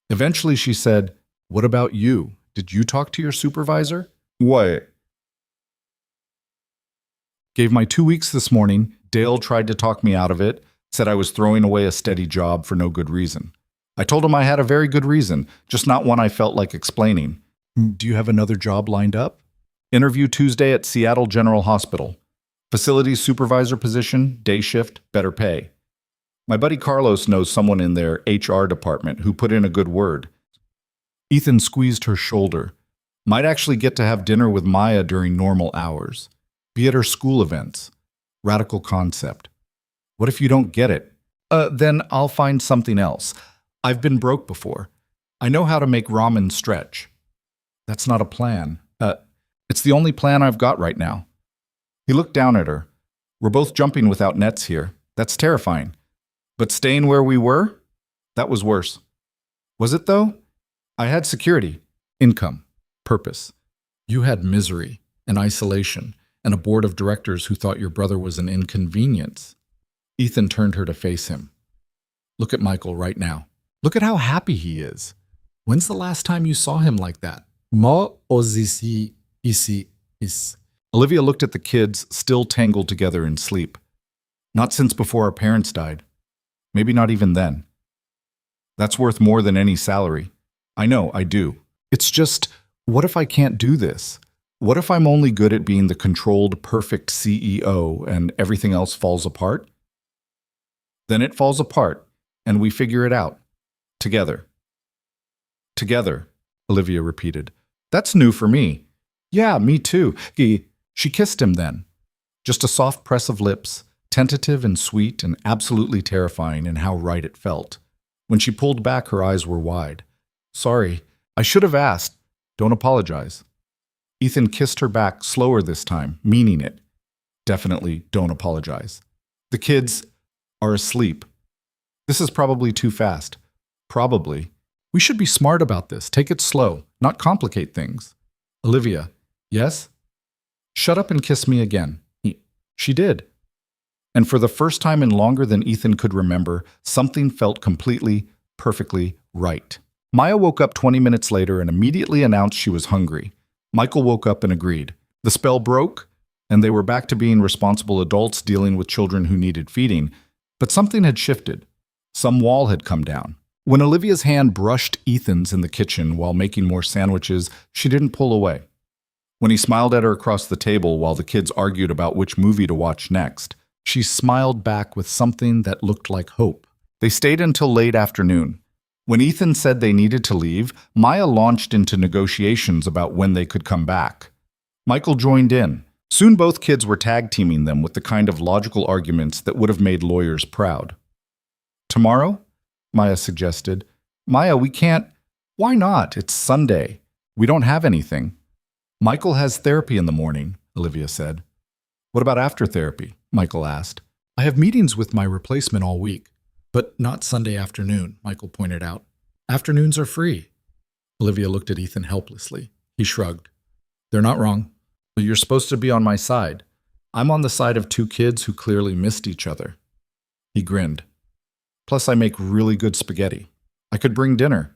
Eventually she said, "What about you? Did you talk to your supervisor?" "What?" "Gave my 2 weeks this morning. Dale tried to talk me out of it, said I was throwing away a steady job for no good reason. I told him I had a very good reason, just not one I felt like explaining." "Do you have another job lined up?" "Interview Tuesday at Seattle General Hospital. Facilities supervisor position, day shift, better pay. My buddy Carlos knows someone in their HR department who put in a good word." Ethan squeezed her shoulder. "Might actually get to have dinner with Maya during normal hours. Be at her school events. Radical concept. What if you don't get it?" Then I'll find something else. I've been broke before. I know how to make ramen stretch." "That's not a plan." It's the only plan I've got right now." He looked down at her. "We're both jumping without nets here. That's terrifying. But staying where we were? That was worse." "Was it, though? I had security, income, purpose. You had misery and isolation and a board of directors who thought your brother was an inconvenience." Ethan turned her to face him. "Look at Michael right now. Look at how happy he is. When's the last time you saw him like that?" "Mo ozisi isi is." Olivia looked at the kids, still tangled together in sleep. "Not since before our parents died. Maybe not even then. That's worth more than any salary. I know, I do. It's just, what if I can't do this? What if I'm only good at being the controlled, perfect CEO and everything else falls apart?" "Then it falls apart, and we figure it out. Together." "Together," Olivia repeated. "That's new for me." "Yeah, me too." She kissed him then. Just a soft press of lips, tentative and sweet and absolutely terrifying in how right it felt. When she pulled back, her eyes were wide. "Sorry, I should have asked. Don't apologize." Ethan kissed her back slower this time, meaning it. "Definitely don't apologize. The kids are asleep. This is probably too fast." "Probably. We should be smart about this. Take it slow, not complicate things." "Olivia." "Yes?" "Shut up and kiss me again." She did. And for the first time in longer than Ethan could remember, something felt completely, perfectly right. Maya woke up 20 minutes later and immediately announced she was hungry. Michael woke up and agreed. The spell broke, and they were back to being responsible adults dealing with children who needed feeding. But something had shifted. Some wall had come down. When Olivia's hand brushed Ethan's in the kitchen while making more sandwiches, she didn't pull away. When he smiled at her across the table while the kids argued about which movie to watch next, she smiled back with something that looked like hope. They stayed until late afternoon. When Ethan said they needed to leave, Maya launched into negotiations about when they could come back. Michael joined in. Soon both kids were tag-teaming them with the kind of logical arguments that would have made lawyers proud. "Tomorrow?" Maya suggested. "Maya, we can't." "Why not? It's Sunday. We don't have anything." "Michael has therapy in the morning," Olivia said. "What about after therapy?" Michael asked. "I have meetings with my replacement all week." "But not Sunday afternoon," Michael pointed out. "Afternoons are free." Olivia looked at Ethan helplessly. He shrugged. "They're not wrong. But you're supposed to be on my side. I'm on the side of two kids who clearly missed each other." He grinned. "Plus I make really good spaghetti. I could bring dinner."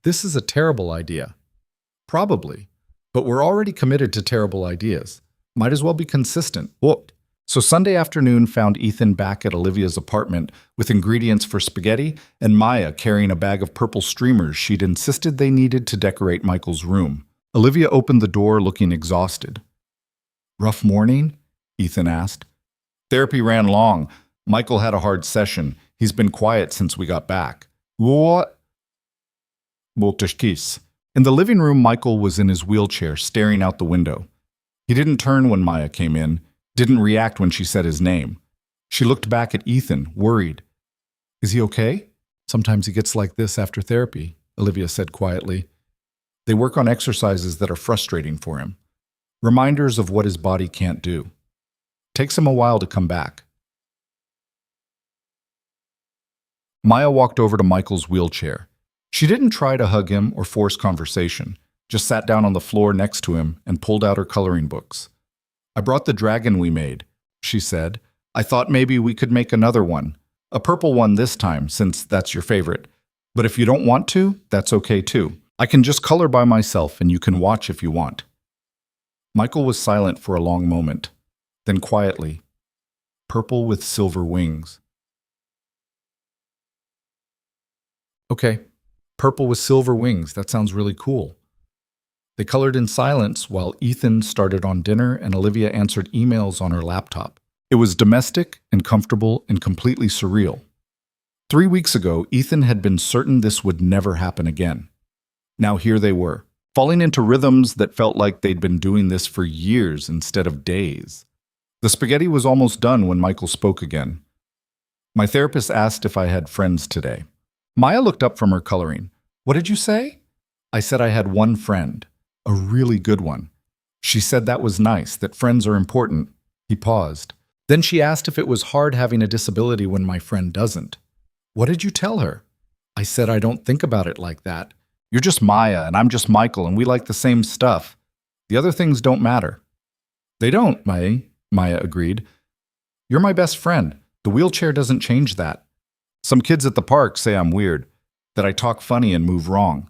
"This is a terrible idea." "Probably. But we're already committed to terrible ideas. Might as well be consistent." What? So Sunday afternoon found Ethan back at Olivia's apartment with ingredients for spaghetti and Maya carrying a bag of purple streamers she'd insisted they needed to decorate Michael's room. Olivia opened the door looking exhausted. "Rough morning?" Ethan asked. "Therapy ran long. Michael had a hard session. He's been quiet since we got back." "What?" "Boltashkis." In the living room, Michael was in his wheelchair, staring out the window. He didn't turn when Maya came in, didn't react when she said his name. She looked back at Ethan, worried. Is he okay? Sometimes he gets like this after therapy, Olivia said quietly. They work on exercises that are frustrating for him. Reminders of what his body can't do. Takes him a while to come back. Maya walked over to Michael's wheelchair. She didn't try to hug him or force conversation, just sat down on the floor next to him and pulled out her coloring books. I brought the dragon we made, she said. I thought maybe we could make another one. A purple one this time, since that's your favorite. But if you don't want to, that's okay too. I can just color by myself and you can watch if you want. Michael was silent for a long moment. Then quietly, purple with silver wings. Okay, purple with silver wings. That sounds really cool. They colored in silence while Ethan started on dinner and Olivia answered emails on her laptop. It was domestic and comfortable and completely surreal. 3 weeks ago, Ethan had been certain this would never happen again. Now here they were, falling into rhythms that felt like they'd been doing this for years instead of days. The spaghetti was almost done when Michael spoke again. My therapist asked if I had friends today. Maya looked up from her coloring. What did you say? I said I had one friend, a really good one. She said that was nice, that friends are important. He paused. Then she asked if it was hard having a disability when my friend doesn't. What did you tell her? I said I don't think about it like that. You're just Maya and I'm just Michael and we like the same stuff. The other things don't matter. They don't, Maya agreed. You're my best friend. The wheelchair doesn't change that. Some kids at the park say I'm weird, that I talk funny and move wrong.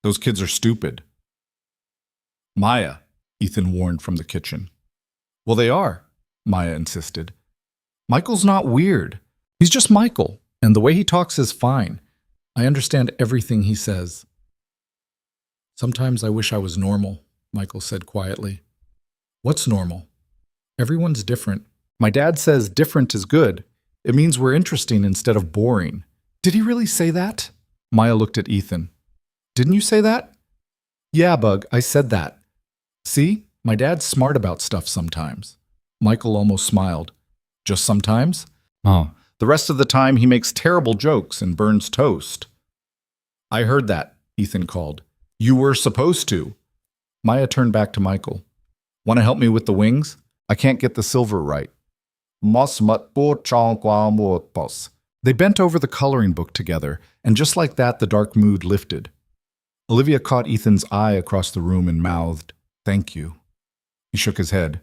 Those kids are stupid. Maya, Ethan warned from the kitchen. Well, they are, Maya insisted. Michael's not weird. He's just Michael, and the way he talks is fine. I understand everything he says. Sometimes I wish I was normal, Michael said quietly. What's normal? Everyone's different. My dad says different is good. It means we're interesting instead of boring. Did he really say that? Maya looked at Ethan. Didn't you say that? Yeah, Bug, I said that. See, my dad's smart about stuff sometimes. Michael almost smiled. Just sometimes? Oh. The rest of the time he makes terrible jokes and burns toast. I heard that, Ethan called. You were supposed to. Maya turned back to Michael. Want to help me with the wings? I can't get the silver right. They bent over the coloring book together, and just like that, the dark mood lifted. Olivia caught Ethan's eye across the room and mouthed, "Thank you." He shook his head.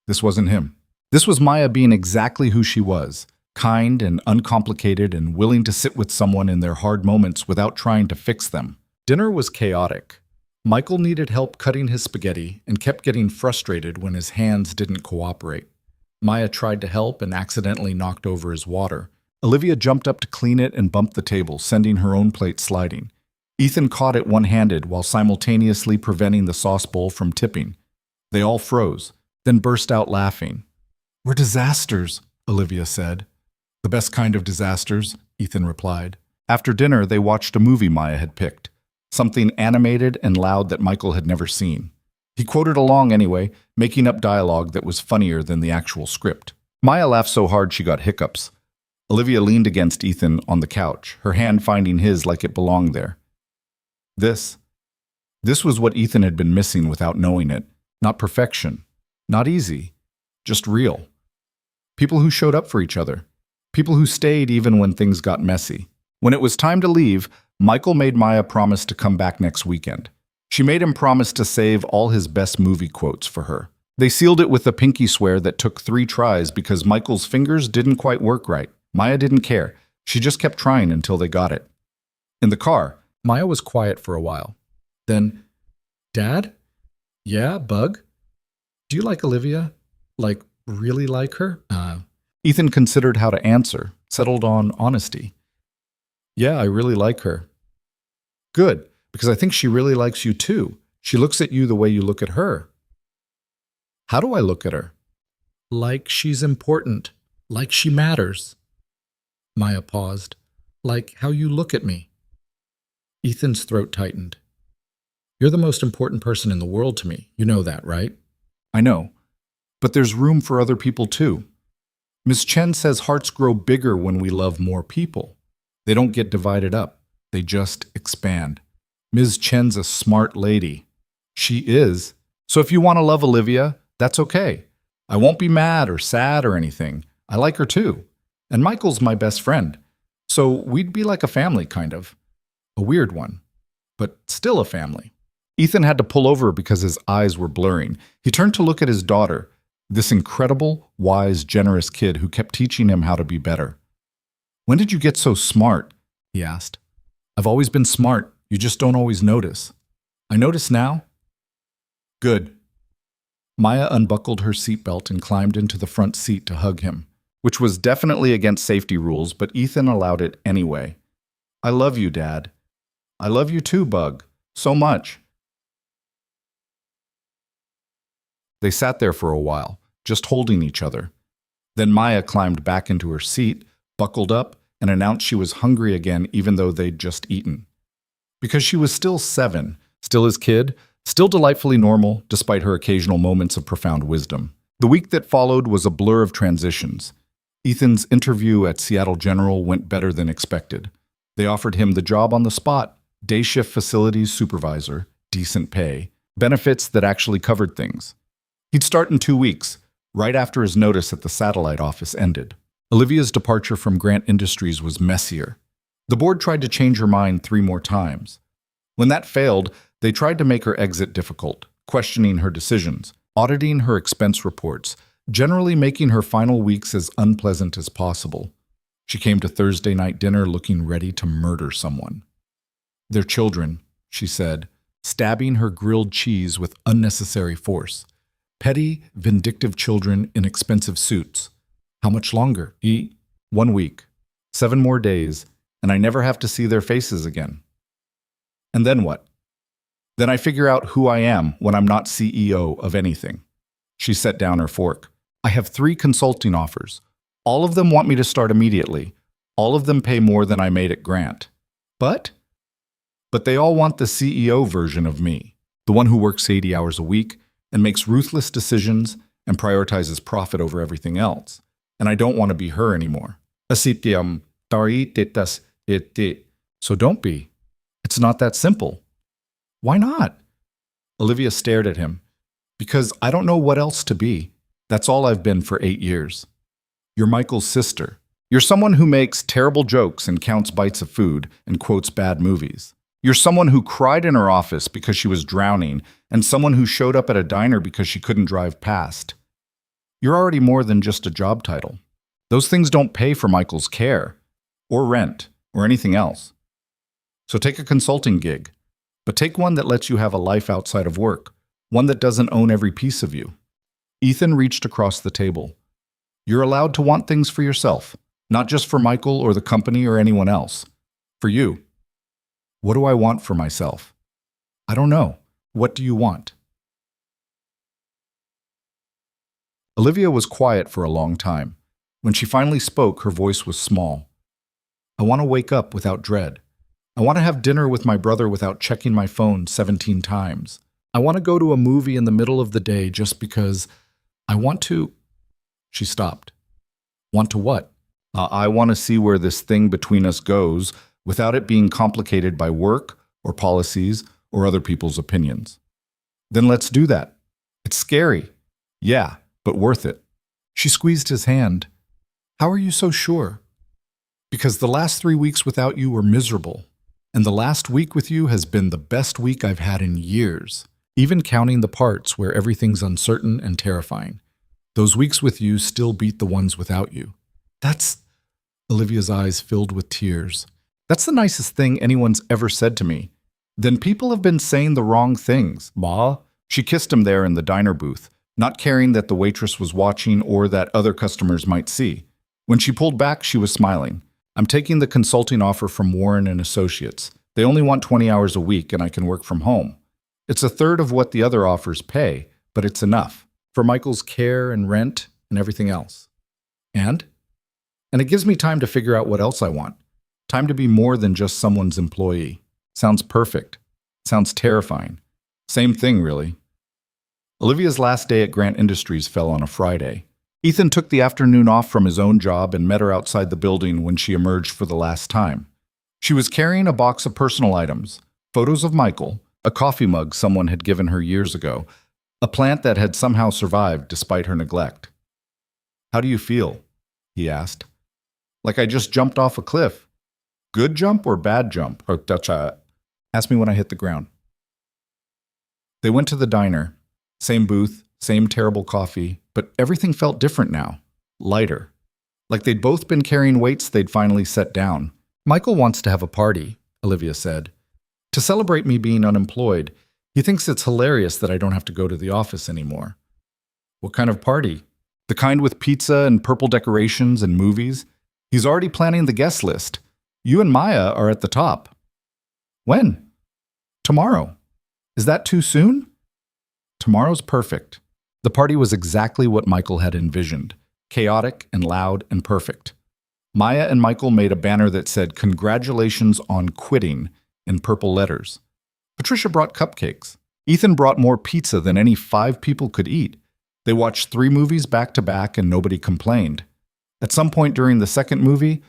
This wasn't him. This was Maya being exactly who she was, kind and uncomplicated and willing to sit with someone in their hard moments without trying to fix them. Dinner was chaotic. Michael needed help cutting his spaghetti and kept getting frustrated when his hands didn't cooperate. Maya tried to help and accidentally knocked over his water. Olivia jumped up to clean it and bumped the table, sending her own plate sliding. Ethan caught it one-handed while simultaneously preventing the sauce bowl from tipping. They all froze, then burst out laughing. We're disasters, Olivia said. The best kind of disasters, Ethan replied. After dinner, they watched a movie Maya had picked, something animated and loud that Michael had never seen. He quoted along anyway, making up dialogue that was funnier than the actual script. Maya laughed so hard she got hiccups. Olivia leaned against Ethan on the couch, her hand finding his like it belonged there. This was what Ethan had been missing without knowing it. Not perfection, not easy, just real. People who showed up for each other. People who stayed even when things got messy. When it was time to leave, Michael made Maya promise to come back next weekend. She made him promise to save all his best movie quotes for her. They sealed it with a pinky swear that took 3 tries because Michael's fingers didn't quite work right. Maya didn't care. She just kept trying until they got it. In the car, Maya was quiet for a while. Then, Dad? Yeah, Bug? Do you like Olivia? Like, really like her? Ethan considered how to answer, settled on honesty. Yeah, I really like her. Good, because I think she really likes you too. She looks at you the way you look at her. How do I look at her? Like she's important. Like she matters. Maya paused. Like how you look at me. Ethan's throat tightened. You're the most important person in the world to me. You know that, right? I know. But there's room for other people too. Ms. Chen says hearts grow bigger when we love more people. They don't get divided up. They just expand. Ms. Chen's a smart lady. She is. So if you want to love Olivia, that's okay. I won't be mad or sad or anything. I like her too. And Michael's my best friend. So we'd be like a family, kind of. A weird one, but still a family. Ethan had to pull over because his eyes were blurring. He turned to look at his daughter, this incredible, wise, generous kid who kept teaching him how to be better. When did you get so smart? He asked. I've always been smart. You just don't always notice. I notice now. Good. Maya unbuckled her seatbelt and climbed into the front seat to hug him, which was definitely against safety rules, but Ethan allowed it anyway. I love you, Dad. I love you too, Bug. So much. They sat there for a while, just holding each other. Then Maya climbed back into her seat, buckled up, and announced she was hungry again even though they'd just eaten. Because she was still 7, still his kid, still delightfully normal despite her occasional moments of profound wisdom. The week that followed was a blur of transitions. Ethan's interview at Seattle General went better than expected. They offered him the job on the spot, day shift facilities supervisor, decent pay, benefits that actually covered things. He'd start in 2 weeks, right after his notice at the satellite office ended. Olivia's departure from Grant Industries was messier. The board tried to change her mind 3 more times. When that failed, they tried to make her exit difficult, questioning her decisions, auditing her expense reports, generally making her final weeks as unpleasant as possible. She came to Thursday night dinner looking ready to murder someone. They're children, she said, stabbing her grilled cheese with unnecessary force. Petty, vindictive children in expensive suits. How much longer? 1 week. 7 more days, and I never have to see their faces again. And then what? Then I figure out who I am when I'm not CEO of anything. She set down her fork. I have 3 consulting offers. All of them want me to start immediately. All of them pay more than I made at Grant. But they all want the CEO version of me, the one who works 80 hours a week and makes ruthless decisions and prioritizes profit over everything else. And I don't want to be her anymore. So don't be. It's not that simple. Why not? Olivia stared at him. Because I don't know what else to be. That's all I've been for 8 years. You're Michael's sister. You're someone who makes terrible jokes and counts bites of food and quotes bad movies. You're someone who cried in her office because she was drowning and someone who showed up at a diner because she couldn't drive past. You're already more than just a job title. Those things don't pay for Michael's care, or rent, or anything else. So take a consulting gig, but take one that lets you have a life outside of work, one that doesn't own every piece of you. Ethan reached across the table. You're allowed to want things for yourself, not just for Michael or the company or anyone else. For you. What do I want for myself? I don't know. What do you want? Olivia was quiet for a long time. When she finally spoke, her voice was small. I want to wake up without dread. I want to have dinner with my brother without checking my phone 17 times. I want to go to a movie in the middle of the day just because I want to... She stopped. Want to what? I want to see where this thing between us goes without it being complicated by work or policies or other people's opinions. Then let's do that. It's scary. Yeah, but worth it. She squeezed his hand. How are you so sure? Because the last 3 weeks without you were miserable, and the last week with you has been the best week I've had in years, even counting the parts where everything's uncertain and terrifying. Those weeks with you still beat the ones without you. That's... Olivia's eyes filled with tears. That's the nicest thing anyone's ever said to me. Then people have been saying the wrong things, Ma. She kissed him there in the diner booth, not caring that the waitress was watching or that other customers might see. When she pulled back, she was smiling. I'm taking the consulting offer from Warren and Associates. They only want 20 hours a week and I can work from home. It's a third of what the other offers pay, but it's enough for Michael's care and rent and everything else. And it gives me time to figure out what else I want. Time to be more than just someone's employee. Sounds perfect. Sounds terrifying. Same thing, really. Olivia's last day at Grant Industries fell on a Friday. Ethan took the afternoon off from his own job and met her outside the building when she emerged for the last time. She was carrying a box of personal items, photos of Michael, a coffee mug someone had given her years ago, a plant that had somehow survived despite her neglect. "How do you feel?" he asked. "Like I just jumped off a cliff. Good jump or bad jump?" Ask me when I hit the ground. They went to the diner. Same booth, same terrible coffee, but everything felt different now. Lighter. Like they'd both been carrying weights they'd finally set down. "Michael wants to have a party," Olivia said. "To celebrate me being unemployed. He thinks it's hilarious that I don't have to go to the office anymore." "What kind of party?" "The kind with pizza and purple decorations and movies. He's already planning the guest list. You and Maya are at the top." "When?" "Tomorrow." "Is that too soon?" "Tomorrow's perfect." The party was exactly what Michael had envisioned. Chaotic and loud and perfect. Maya and Michael made a banner that said, "Congratulations on quitting," in purple letters. Patricia brought cupcakes. Ethan brought more pizza than any 5 people could eat. They watched 3 movies back to back and nobody complained. At some point during the second movie,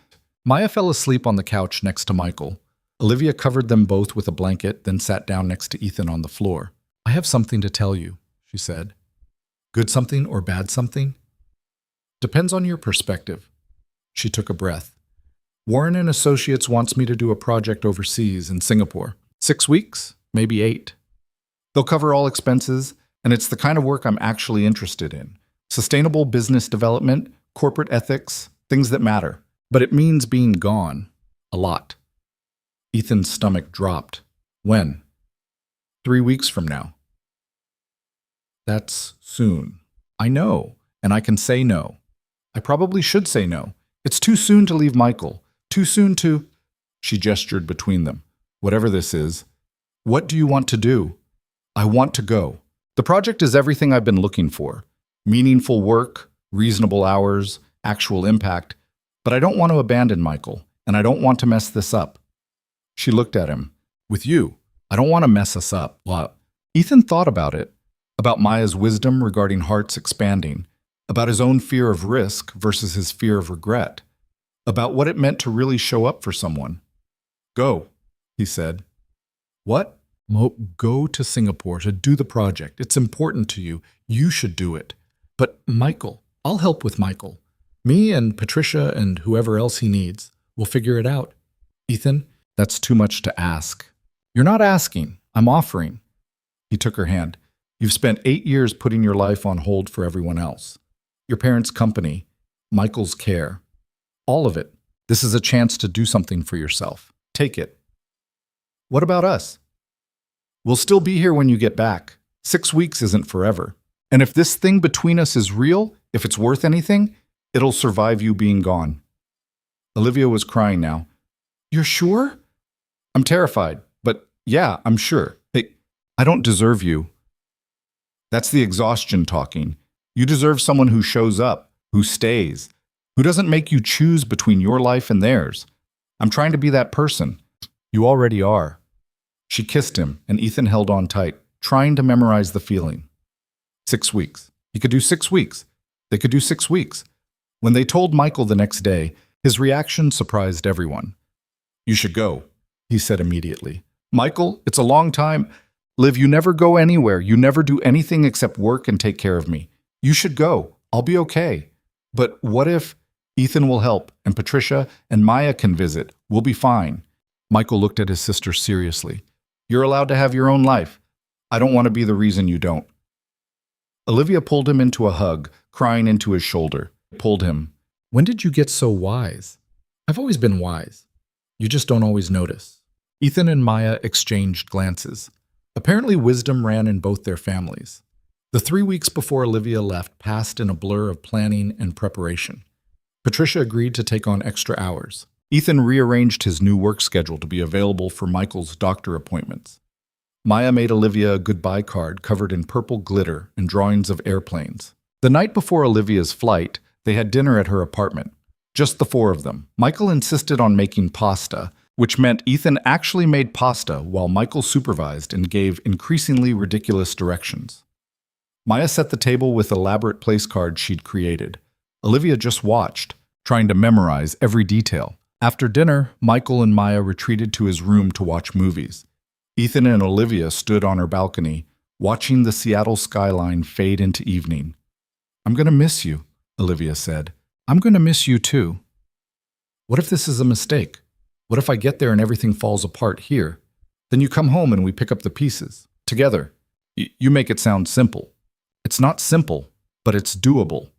Maya fell asleep on the couch next to Michael. Olivia covered them both with a blanket, then sat down next to Ethan on the floor. "I have something to tell you," she said. "Good something or bad something?" "Depends on your perspective." She took a breath. "Warren and Associates wants me to do a project overseas in Singapore. 6 weeks, maybe 8. They'll cover all expenses, and it's the kind of work I'm actually interested in. Sustainable business development, corporate ethics, things that matter. But it means being gone. A lot." Ethan's stomach dropped. "When?" 3 weeks from now." "That's soon." "I know, and I can say no. I probably should say no. It's too soon to leave Michael. Too soon to—" She gestured between them. "Whatever this is. What do you want to do?" "I want to go. The project is everything I've been looking for. Meaningful work, reasonable hours, actual impact. But I don't want to abandon Michael, and I don't want to mess this up." She looked at him. "With you, I don't want to mess us up." Well, Ethan thought about it. About Maya's wisdom regarding hearts expanding. About his own fear of risk versus his fear of regret. About what it meant to really show up for someone. "Go," he said. "What?" "Go to Singapore to do the project. It's important to you. You should do it." "But Michael, I'll help with Michael. Me and Patricia and whoever else he needs. We'll figure it out." "Ethan, that's too much to ask." "You're not asking. I'm offering." He took her hand. "You've spent 8 years putting your life on hold for everyone else. Your parents' company, Michael's care. All of it. This is a chance to do something for yourself. Take it." "What about us?" "We'll still be here when you get back. 6 weeks isn't forever. And if this thing between us is real, if it's worth anything, it'll survive you being gone." Olivia was crying now. "You're sure?" "I'm terrified, but yeah, I'm sure. Hey, I don't deserve you." "That's the exhaustion talking. You deserve someone who shows up, who stays, who doesn't make you choose between your life and theirs. I'm trying to be that person. You already are." She kissed him, and Ethan held on tight, trying to memorize the feeling. 6 weeks. He could do 6 weeks. They could do 6 weeks. When they told Michael the next day, his reaction surprised everyone. "You should go," he said immediately. "Michael, it's a long time. Liv, you never go anywhere. You never do anything except work and take care of me. You should go. I'll be okay. But what if Ethan will help, and Patricia and Maya can visit? We'll be fine." Michael looked at his sister seriously. "You're allowed to have your own life. I don't want to be the reason you don't." Olivia pulled him into a hug, crying into his shoulder. Pulled him. "When did you get so wise?" "I've always been wise. You just don't always notice." Ethan and Maya exchanged glances. Apparently wisdom ran in both their families. The 3 weeks before Olivia left passed in a blur of planning and preparation. Patricia agreed to take on extra hours. Ethan rearranged his new work schedule to be available for Michael's doctor appointments. Maya made Olivia a goodbye card covered in purple glitter and drawings of airplanes. The night before Olivia's flight, they had dinner at her apartment. Just the 4 of them. Michael insisted on making pasta, which meant Ethan actually made pasta while Michael supervised and gave increasingly ridiculous directions. Maya set the table with elaborate place cards she'd created. Olivia just watched, trying to memorize every detail. After dinner, Michael and Maya retreated to his room to watch movies. Ethan and Olivia stood on her balcony, watching the Seattle skyline fade into evening. "I'm going to miss you," Olivia said. "I'm going to miss you too." "What if this is a mistake? What if I get there and everything falls apart here? Then you come home and we pick up the pieces, together. You make it sound simple." "It's not simple, but it's doable."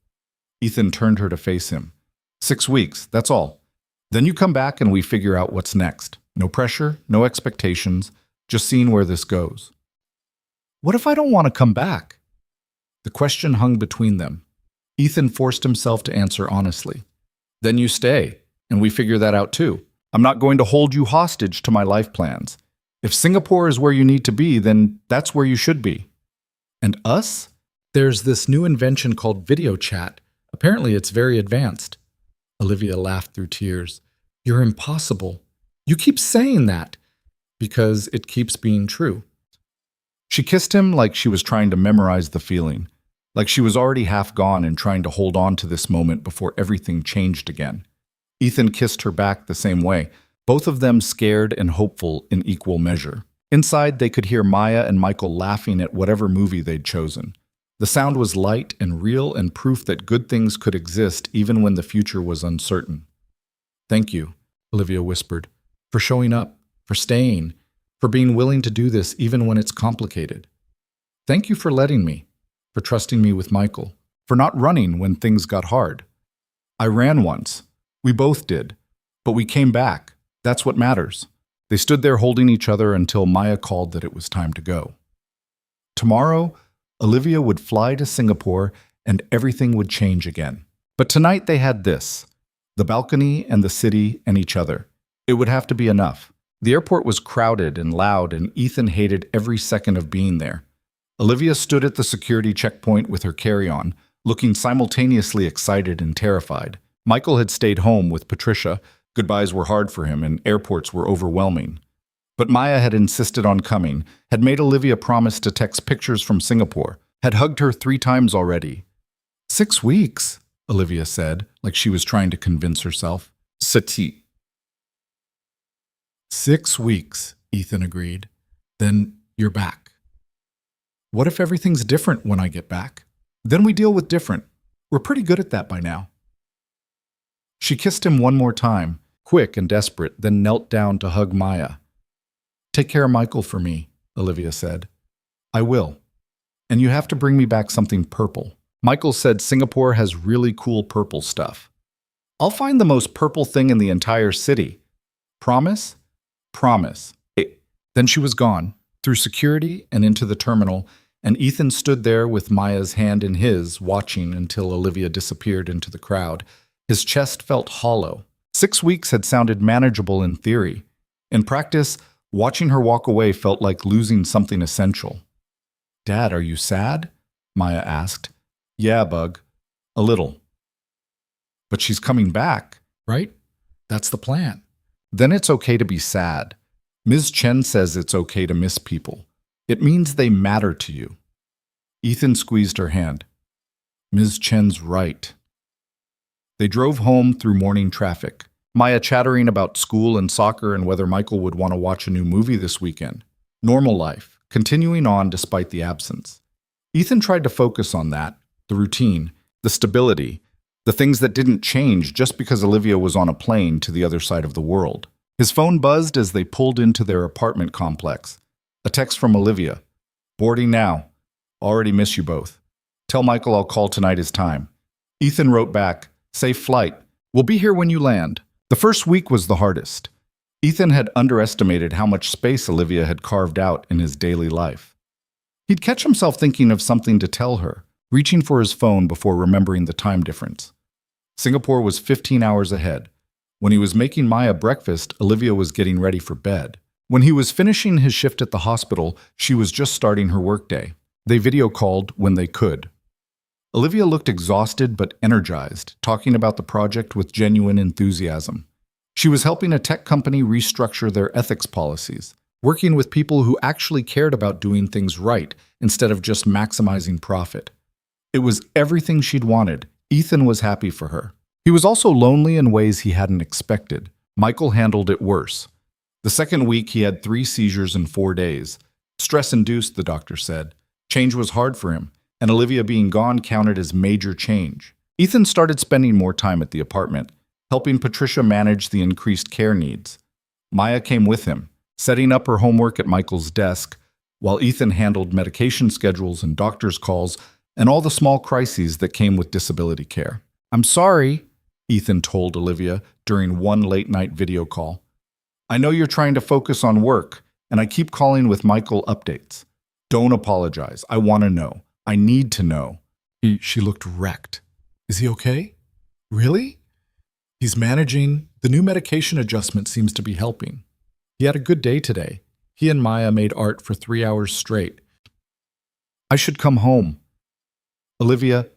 Ethan turned her to face him. 6 weeks, that's all. Then you come back and we figure out what's next. No pressure, no expectations, just seeing where this goes." "What if I don't want to come back?" The question hung between them. Ethan forced himself to answer honestly. "Then you stay, and we figure that out too. I'm not going to hold you hostage to my life plans. If Singapore is where you need to be, then that's where you should be." "And us?" "There's this new invention called video chat. Apparently it's very advanced." Olivia laughed through tears. "You're impossible. You keep saying that." "Because it keeps being true." She kissed him like she was trying to memorize the feeling, like she was already half gone and trying to hold on to this moment before everything changed again. Ethan kissed her back the same way, both of them scared and hopeful in equal measure. Inside, they could hear Maya and Michael laughing at whatever movie they'd chosen. The sound was light and real and proof that good things could exist even when the future was uncertain. "Thank you," Olivia whispered, "for showing up, for staying, for being willing to do this even when it's complicated. Thank you for letting me, for trusting me with Michael, for not running when things got hard. I ran once. We both did. But we came back. That's what matters." They stood there holding each other until Maya called that it was time to go. Tomorrow, Olivia would fly to Singapore and everything would change again. But tonight they had this: the balcony and the city and each other. It would have to be enough. The airport was crowded and loud, and Ethan hated every second of being there. Olivia stood at the security checkpoint with her carry-on, looking simultaneously excited and terrified. Michael had stayed home with Patricia. Goodbyes were hard for him, and airports were overwhelming. But Maya had insisted on coming, had made Olivia promise to text pictures from Singapore, had hugged her 3 times already. 6 weeks, Olivia said, like she was trying to convince herself. Sati. 6 weeks, Ethan agreed. Then you're back. What if everything's different when I get back? Then we deal with different. We're pretty good at that by now. She kissed him one more time, quick and desperate, then knelt down to hug Maya. "Take care of Michael for me," Olivia said. "I will. And you have to bring me back something purple." Michael said Singapore has really cool purple stuff. "I'll find the most purple thing in the entire city. Promise?" "Promise." Then she was gone, through security and into the terminal, and Ethan stood there with Maya's hand in his, watching until Olivia disappeared into the crowd. His chest felt hollow. 6 weeks had sounded manageable in theory. In practice, watching her walk away felt like losing something essential. "Dad, are you sad?" Maya asked. "Yeah, Bug. A little." "But she's coming back, right? That's the plan." "Then it's okay to be sad. Ms. Chen says it's okay to miss people. It means they matter to you." Ethan squeezed her hand. "Ms. Chen's right." They drove home through morning traffic, Maya chattering about school and soccer and whether Michael would want to watch a new movie this weekend. Normal life, continuing on despite the absence. Ethan tried to focus on that, the routine, the stability, the things that didn't change just because Olivia was on a plane to the other side of the world. His phone buzzed as they pulled into their apartment complex. A text from Olivia. "Boarding now. Already miss you both. Tell Michael I'll call tonight is time." Ethan wrote back, "Safe flight. We'll be here when you land." The first week was the hardest. Ethan had underestimated how much space Olivia had carved out in his daily life. He'd catch himself thinking of something to tell her, reaching for his phone before remembering the time difference. Singapore was 15 hours ahead. When he was making Maya breakfast, Olivia was getting ready for bed. When he was finishing his shift at the hospital, she was just starting her workday. They video called when they could. Olivia looked exhausted but energized, talking about the project with genuine enthusiasm. She was helping a tech company restructure their ethics policies, working with people who actually cared about doing things right instead of just maximizing profit. It was everything she'd wanted, Ethan was happy for her. He was also lonely in ways he hadn't expected. Michael handled it worse. The second week, he had 3 seizures in 4 days. Stress-induced, the doctor said. Change was hard for him, and Olivia being gone counted as major change. Ethan started spending more time at the apartment, helping Patricia manage the increased care needs. Maya came with him, setting up her homework at Michael's desk, while Ethan handled medication schedules and doctor's calls and all the small crises that came with disability care. "I'm sorry," Ethan told Olivia during one late-night video call. "I know you're trying to focus on work, and I keep calling with Michael updates. Don't apologize. I want to know. I need to know." She looked wrecked. "Is he okay? Really?" "He's managing. The new medication adjustment seems to be helping. He had a good day today. He and Maya made art for 3 hours straight." "I should come home." "Olivia,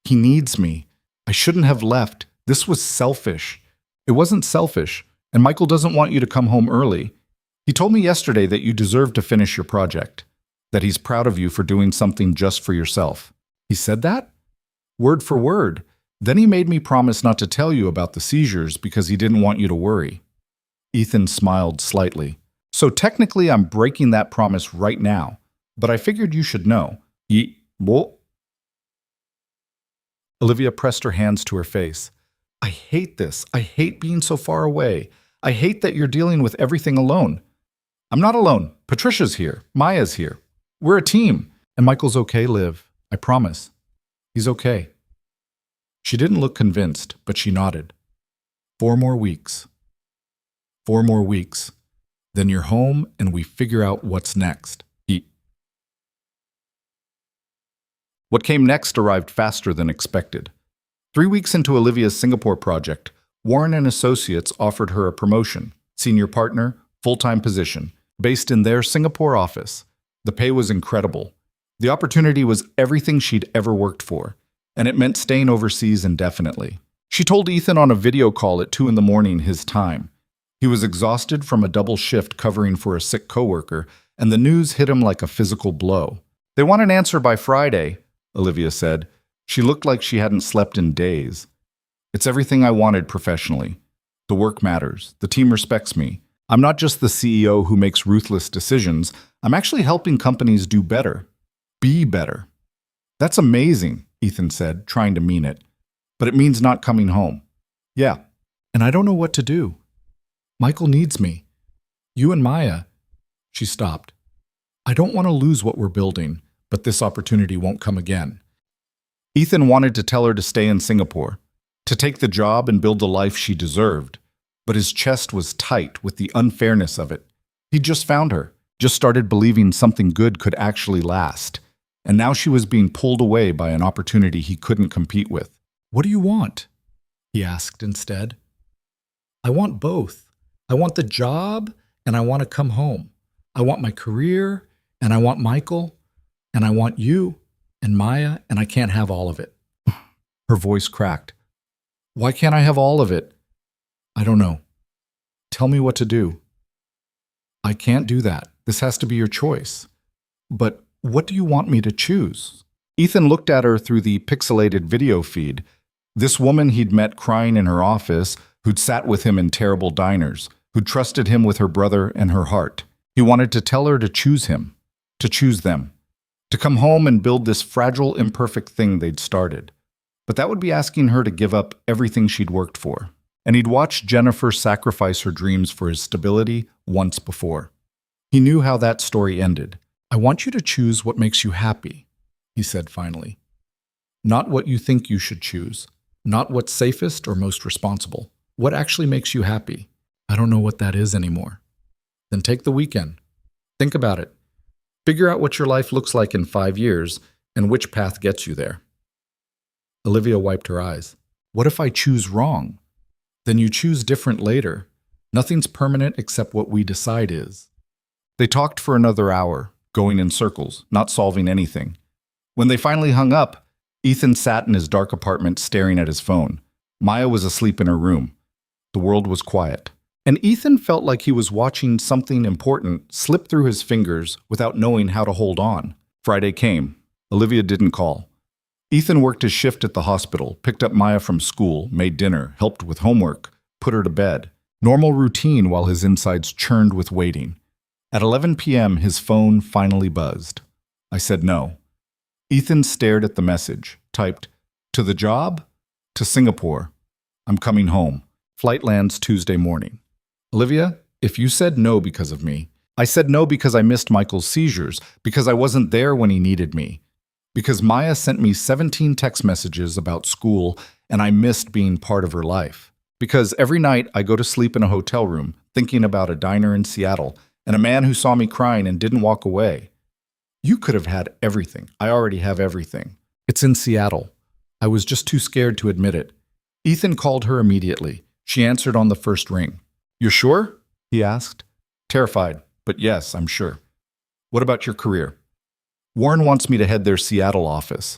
he needs me. I shouldn't have left. This was selfish." "It wasn't selfish, and Michael doesn't want you to come home early. He told me yesterday that you deserve to finish your project, that he's proud of you for doing something just for yourself." "He said that?" "Word for word. Then he made me promise not to tell you about the seizures because he didn't want you to worry." Ethan smiled slightly. "So technically I'm breaking that promise right now, but I figured you should know." What? Olivia pressed her hands to her face. "I hate this. I hate being so far away. I hate that you're dealing with everything alone." "I'm not alone. Patricia's here. Maya's here. We're a team. And Michael's okay, Liv. I promise. He's okay." She didn't look convinced, but she nodded. 4 more weeks. 4 more weeks. Then you're home and we figure out what's next." What came next arrived faster than expected. 3 weeks into Olivia's Singapore project, Warren and Associates offered her a promotion, senior partner, full-time position, based in their Singapore office. The pay was incredible. The opportunity was everything she'd ever worked for, and it meant staying overseas indefinitely. She told Ethan on a video call at 2 in the morning his time. He was exhausted from a double shift covering for a sick coworker, and the news hit him like a physical blow. "They want an answer by Friday," Olivia said. She looked like she hadn't slept in days. "It's everything I wanted professionally. The work matters. The team respects me. I'm not just the CEO who makes ruthless decisions. I'm actually helping companies do better. Be better." "That's amazing," Ethan said, trying to mean it. "But it means not coming home." "Yeah, and I don't know what to do. Michael needs me. You and Maya." She stopped. "I don't want to lose what we're building, but this opportunity won't come again." Ethan wanted to tell her to stay in Singapore, to take the job and build the life she deserved, but his chest was tight with the unfairness of it. He'd just found her, just started believing something good could actually last, and now she was being pulled away by an opportunity he couldn't compete with. "What do you want?" he asked instead. "I want both. I want the job, and I want to come home. I want my career, and I want Michael, and I want you and Maya, and I can't have all of it." Her voice cracked. "Why can't I have all of it?" "I don't know. Tell me what to do." "I can't do that. This has to be your choice." "But what do you want me to choose?" Ethan looked at her through the pixelated video feed. This woman he'd met crying in her office, who'd sat with him in terrible diners, who'd trusted him with her brother and her heart. He wanted to tell her to choose him, to choose them, to come home and build this fragile, imperfect thing they'd started. But that would be asking her to give up everything she'd worked for. And he'd watched Jennifer sacrifice her dreams for his stability once before. He knew how that story ended. "I want you to choose what makes you happy," he said finally. "Not what you think you should choose. Not what's safest or most responsible. What actually makes you happy?" "I don't know what that is anymore." "Then take the weekend. Think about it. Figure out what your life looks like in 5 years and which path gets you there." Olivia wiped her eyes. "What if I choose wrong?" "Then you choose different later. Nothing's permanent except what we decide is." They talked for another hour, going in circles, not solving anything. When they finally hung up, Ethan sat in his dark apartment staring at his phone. Maya was asleep in her room. The world was quiet. And Ethan felt like he was watching something important slip through his fingers without knowing how to hold on. Friday came. Olivia didn't call. Ethan worked his shift at the hospital, picked up Maya from school, made dinner, helped with homework, put her to bed. Normal routine while his insides churned with waiting. At 11 p.m., his phone finally buzzed. I said no. Ethan stared at the message, typed, "To the job? To Singapore. I'm coming home. Flight lands Tuesday morning." Olivia, if you said no because of me, I said no because I missed Michael's seizures, because I wasn't there when he needed me, because Maya sent me 17 text messages about school and I missed being part of her life, because every night I go to sleep in a hotel room thinking about a diner in Seattle and a man who saw me crying and didn't walk away. You could have had everything. I already have everything. It's in Seattle. I was just too scared to admit it. Ethan called her immediately. She answered on the first ring. "You're sure?" he asked. Terrified, but yes, I'm sure. "What about your career?" "Warren wants me to head their Seattle office.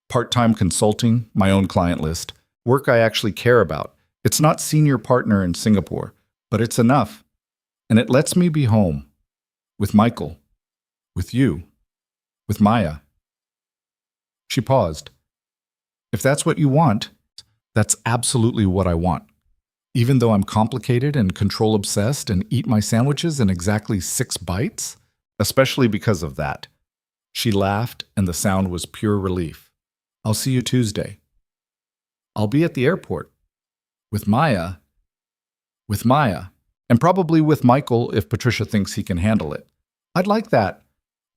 Part-time consulting, my own client list, work I actually care about. It's not senior partner in Singapore, but it's enough. And it lets me be home. With Michael. With you. With Maya." She paused. "If that's what you want, that's absolutely what I want. Even though I'm complicated and control-obsessed and eat my sandwiches in exactly 6 bites? Especially because of that." She laughed, and the sound was pure relief. "I'll see you Tuesday." "I'll be at the airport." "With Maya?" "With Maya. And probably with Michael if Patricia thinks he can handle it." "I'd like that.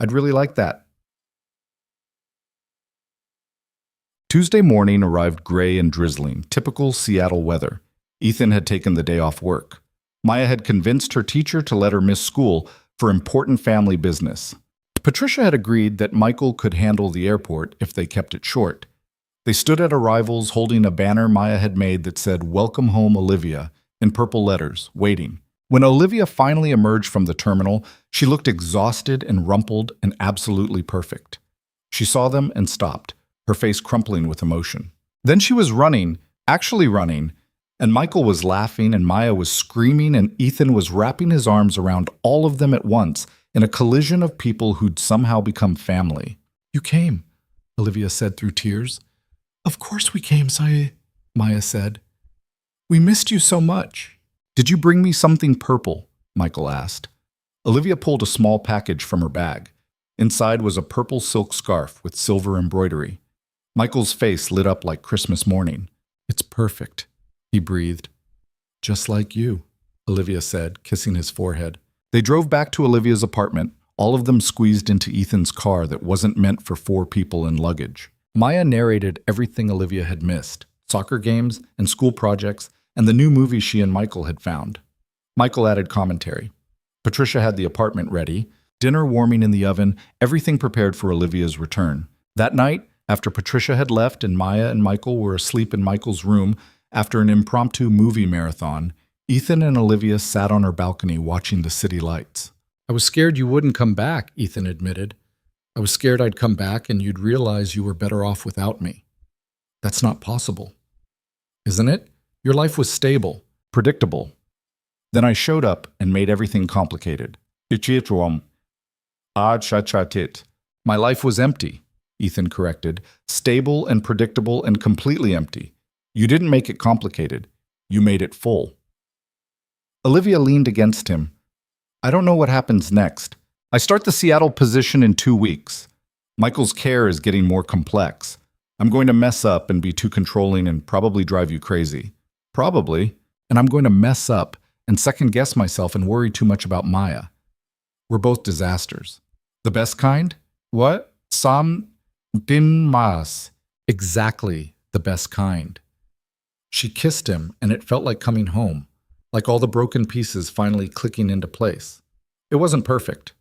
I'd really like that." Tuesday morning arrived gray and drizzling, typical Seattle weather. Ethan had taken the day off work. Maya had convinced her teacher to let her miss school for important family business. Patricia had agreed that Michael could handle the airport if they kept it short. They stood at arrivals holding a banner Maya had made that said, "Welcome home, Olivia," in purple letters, waiting. When Olivia finally emerged from the terminal, she looked exhausted and rumpled and absolutely perfect. She saw them and stopped, her face crumpling with emotion. Then she was running, actually running, and Michael was laughing and Maya was screaming and Ethan was wrapping his arms around all of them at once in a collision of people who'd somehow become family. "You came," Olivia said through tears. "Of course we came, Sae," Maya said. "We missed you so much." "Did you bring me something purple?" Michael asked. Olivia pulled a small package from her bag. Inside was a purple silk scarf with silver embroidery. Michael's face lit up like Christmas morning. "It's perfect," he breathed. "Just like you," Olivia said, kissing his forehead. They drove back to Olivia's apartment, all of them squeezed into Ethan's car that wasn't meant for 4 people and luggage. Maya narrated everything Olivia had missed, soccer games and school projects, and the new movie she and Michael had found. Michael added commentary. Patricia had the apartment ready, dinner warming in the oven, everything prepared for Olivia's return. That night, after Patricia had left and Maya and Michael were asleep in Michael's room after an impromptu movie marathon, Ethan and Olivia sat on her balcony watching the city lights. "I was scared you wouldn't come back," Ethan admitted. "I was scared I'd come back and you'd realize you were better off without me." "That's not possible." "Isn't it? Your life was stable, predictable. Then I showed up and made everything complicated." "My life was empty," Ethan corrected. "Stable and predictable and completely empty. You didn't make it complicated. You made it full." Olivia leaned against him. "I don't know what happens next. I start the Seattle position in 2 weeks. Michael's care is getting more complex. I'm going to mess up and be too controlling and probably drive you crazy. Probably. And I'm going to mess up and second-guess myself and worry too much about Maya. We're both disasters." "The best kind?" "What? Sam din mas." "Exactly the best kind." She kissed him, and it felt like coming home, like all the broken pieces finally clicking into place. It wasn't perfect.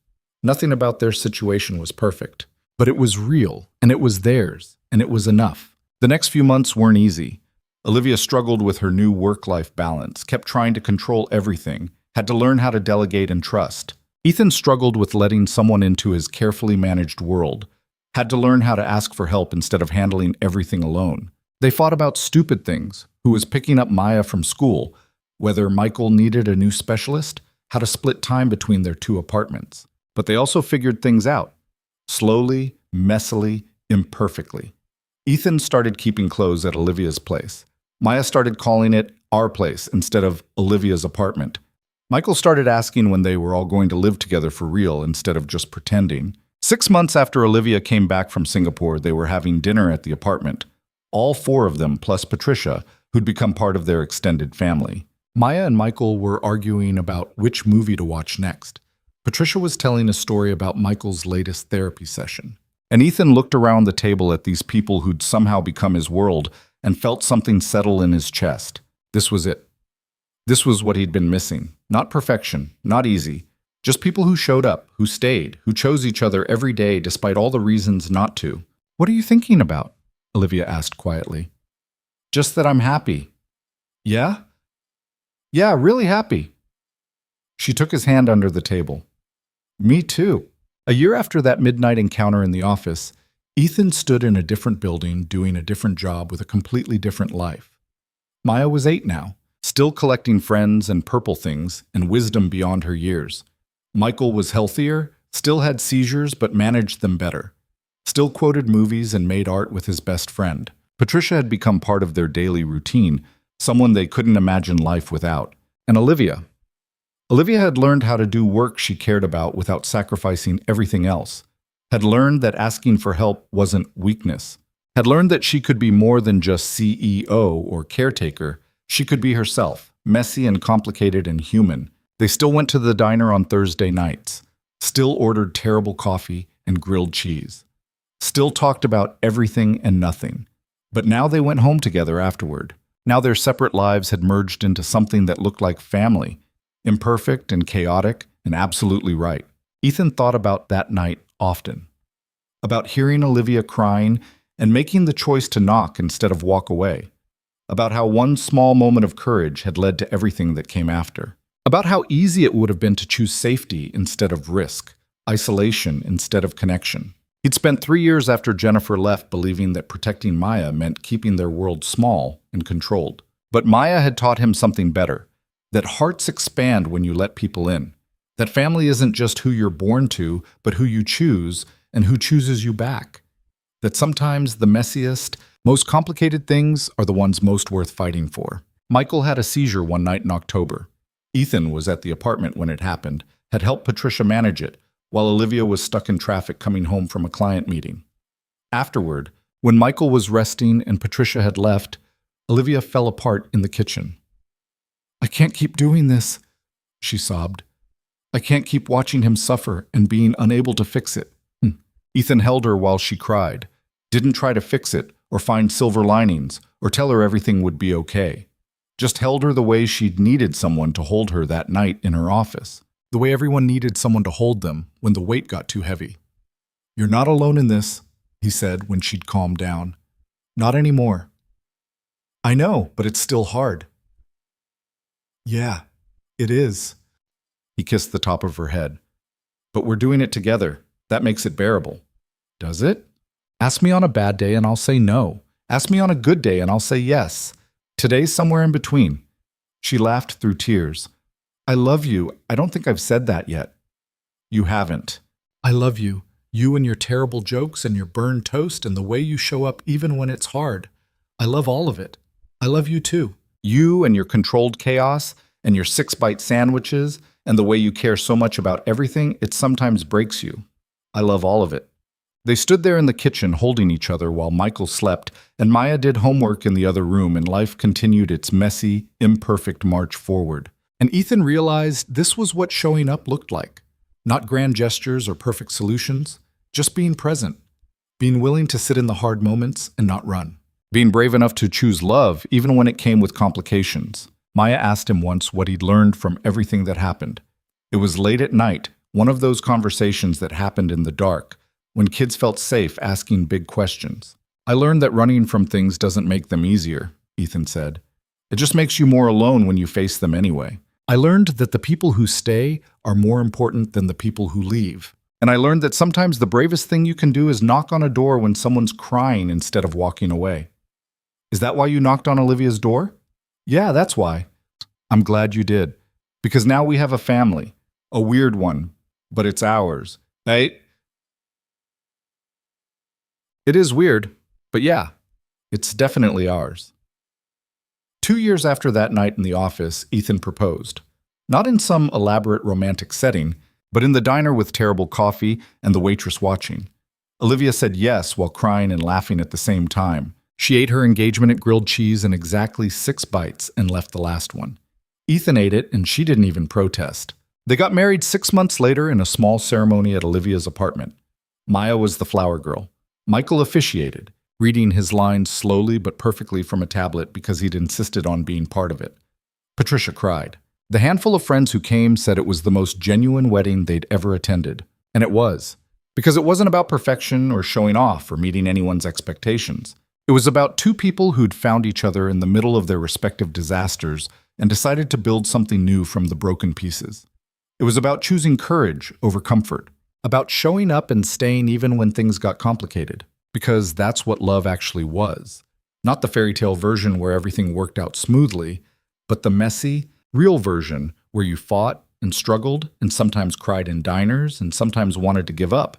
Nothing about their situation was perfect. But it was real, and it was theirs, and it was enough. The next few months weren't easy. Olivia struggled with her new work-life balance, kept trying to control everything, had to learn how to delegate and trust. Ethan struggled with letting someone into his carefully managed world, had to learn how to ask for help instead of handling everything alone. They fought about stupid things, who was picking up Maya from school, whether Michael needed a new specialist, how to split time between their 2 apartments. But they also figured things out, slowly, messily, imperfectly. Ethan started keeping clothes at Olivia's place. Maya started calling it our place instead of Olivia's apartment. Michael started asking when they were all going to live together for real instead of just pretending. 6 months after Olivia came back from Singapore, they were having dinner at the apartment. All four of them, plus Patricia, who'd become part of their extended family. Maya and Michael were arguing about which movie to watch next. Patricia was telling a story about Michael's latest therapy session. And Ethan looked around the table at these people who'd somehow become his world and felt something settle in his chest. This was it. This was what he'd been missing. Not perfection, not easy. Just people who showed up, who stayed, who chose each other every day despite all the reasons not to. "What are you thinking about?" Olivia asked quietly. "Just that I'm happy." "Yeah?" "Yeah, really happy." She took his hand under the table. "Me too." A year after that midnight encounter in the office, Ethan stood in a different building doing a different job with a completely different life. Maya was 8 now, still collecting friends and purple things and wisdom beyond her years. Michael was healthier, still had seizures but managed them better. Still quoted movies and made art with his best friend. Patricia had become part of their daily routine, someone they couldn't imagine life without. And Olivia had learned how to do work she cared about without sacrificing everything else, had learned that asking for help wasn't weakness, had learned that she could be more than just CEO or caretaker. She could be herself, messy and complicated and human. They still went to the diner on Thursday nights, still ordered terrible coffee and grilled cheese, still talked about everything and nothing. But now they went home together afterward. Now their separate lives had merged into something that looked like family, imperfect and chaotic and absolutely right. Ethan thought about that night often, about hearing Olivia crying and making the choice to knock instead of walk away, about how one small moment of courage had led to everything that came after, about how easy it would have been to choose safety instead of risk, isolation instead of connection. He'd spent 3 years after Jennifer left believing that protecting Maya meant keeping their world small and controlled. But Maya had taught him something better, that hearts expand when you let people in, that family isn't just who you're born to, but who you choose and who chooses you back, that sometimes the messiest, most complicated things are the ones most worth fighting for. Michael had a seizure one night in October. Ethan was at the apartment when it happened, had helped Patricia manage it, while Olivia was stuck in traffic coming home from a client meeting. Afterward, when Michael was resting and Patricia had left, Olivia fell apart in the kitchen. "I can't keep doing this," she sobbed. "I can't keep watching him suffer and being unable to fix it." Ethan held her while she cried, didn't try to fix it or find silver linings or tell her everything would be okay. Just held her the way she'd needed someone to hold her that night in her office, the way everyone needed someone to hold them when the weight got too heavy. "You're not alone in this," he said when she'd calmed down. "Not anymore." "I know, but it's still hard." "Yeah, it is." He kissed the top of her head. "But we're doing it together. That makes it bearable." "Does it? Ask me on a bad day and I'll say no. Ask me on a good day and I'll say yes. Today's somewhere in between." She laughed through tears. "I love you. I don't think I've said that yet." "You haven't." "I love you. You and your terrible jokes and your burned toast and the way you show up even when it's hard. I love all of it. I love you too. You and your controlled chaos and your 6-bite sandwiches and the way you care so much about everything, it sometimes breaks you. I love all of it." They stood there in the kitchen holding each other while Michael slept and Maya did homework in the other room and life continued its messy, imperfect march forward. And Ethan realized this was what showing up looked like. Not grand gestures or perfect solutions, just being present, being willing to sit in the hard moments and not run. Being brave enough to choose love even when it came with complications. Maya asked him once what he'd learned from everything that happened. It was late at night, one of those conversations that happened in the dark, when kids felt safe asking big questions. "I learned that running from things doesn't make them easier," Ethan said. "It just makes you more alone when you face them anyway. I learned that the people who stay are more important than the people who leave. And I learned that sometimes the bravest thing you can do is knock on a door when someone's crying instead of walking away." "Is that why you knocked on Olivia's door?" "Yeah, that's why." "I'm glad you did. Because now we have a family. A weird one, but it's ours. Hey? It is weird, But yeah, it's definitely ours. 2 years after that night in the office, Ethan proposed. Not in some elaborate romantic setting, but in the diner with terrible coffee and the waitress watching. Olivia said yes while crying and laughing at the same time. She ate her engagement at grilled cheese in exactly 6 bites and left the last one. Ethan ate it, and she didn't even protest. They got married 6 months later in a small ceremony at Olivia's apartment. Maya was the flower girl. Michael officiated, reading his lines slowly but perfectly from a tablet because he'd insisted on being part of it. Patricia cried. The handful of friends who came said it was the most genuine wedding they'd ever attended. And it was. Because it wasn't about perfection or showing off or meeting anyone's expectations. It was about 2 people who'd found each other in the middle of their respective disasters and decided to build something new from the broken pieces. It was about choosing courage over comfort, about showing up and staying even when things got complicated, because that's what love actually was. Not the fairy tale version where everything worked out smoothly, but the messy, real version where you fought and struggled and sometimes cried in diners and sometimes wanted to give up.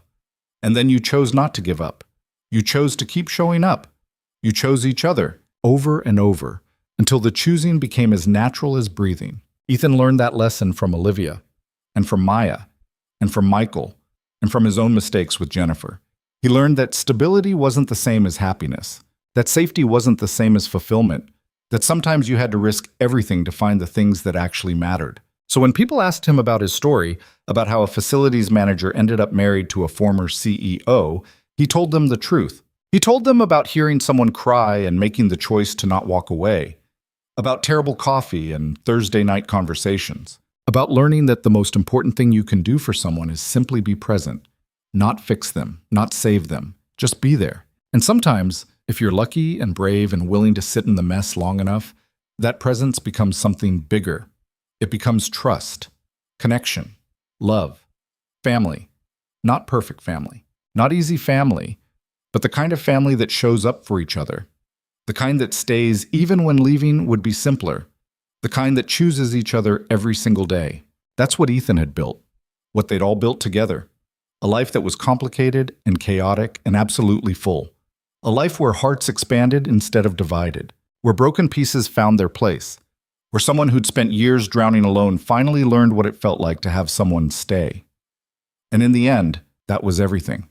And then you chose not to give up. You chose to keep showing up. You chose each other over and over until the choosing became as natural as breathing. Ethan learned that lesson from Olivia and from Maya and from Michael and from his own mistakes with Jennifer. He learned that stability wasn't the same as happiness, that safety wasn't the same as fulfillment, that sometimes you had to risk everything to find the things that actually mattered. So when people asked him about his story, about how a facilities manager ended up married to a former CEO, he told them the truth. He told them about hearing someone cry and making the choice to not walk away, about terrible coffee and Thursday night conversations, about learning that the most important thing you can do for someone is simply be present, not fix them, not save them, just be there. And sometimes, if you're lucky and brave and willing to sit in the mess long enough, that presence becomes something bigger. It becomes trust, connection, love, family. Not perfect family, not easy family, but the kind of family that shows up for each other. The kind that stays even when leaving would be simpler. The kind that chooses each other every single day. That's what Ethan had built, what they'd all built together. A life that was complicated and chaotic and absolutely full. A life where hearts expanded instead of divided, where broken pieces found their place, where someone who'd spent years drowning alone finally learned what it felt like to have someone stay. And in the end, that was everything.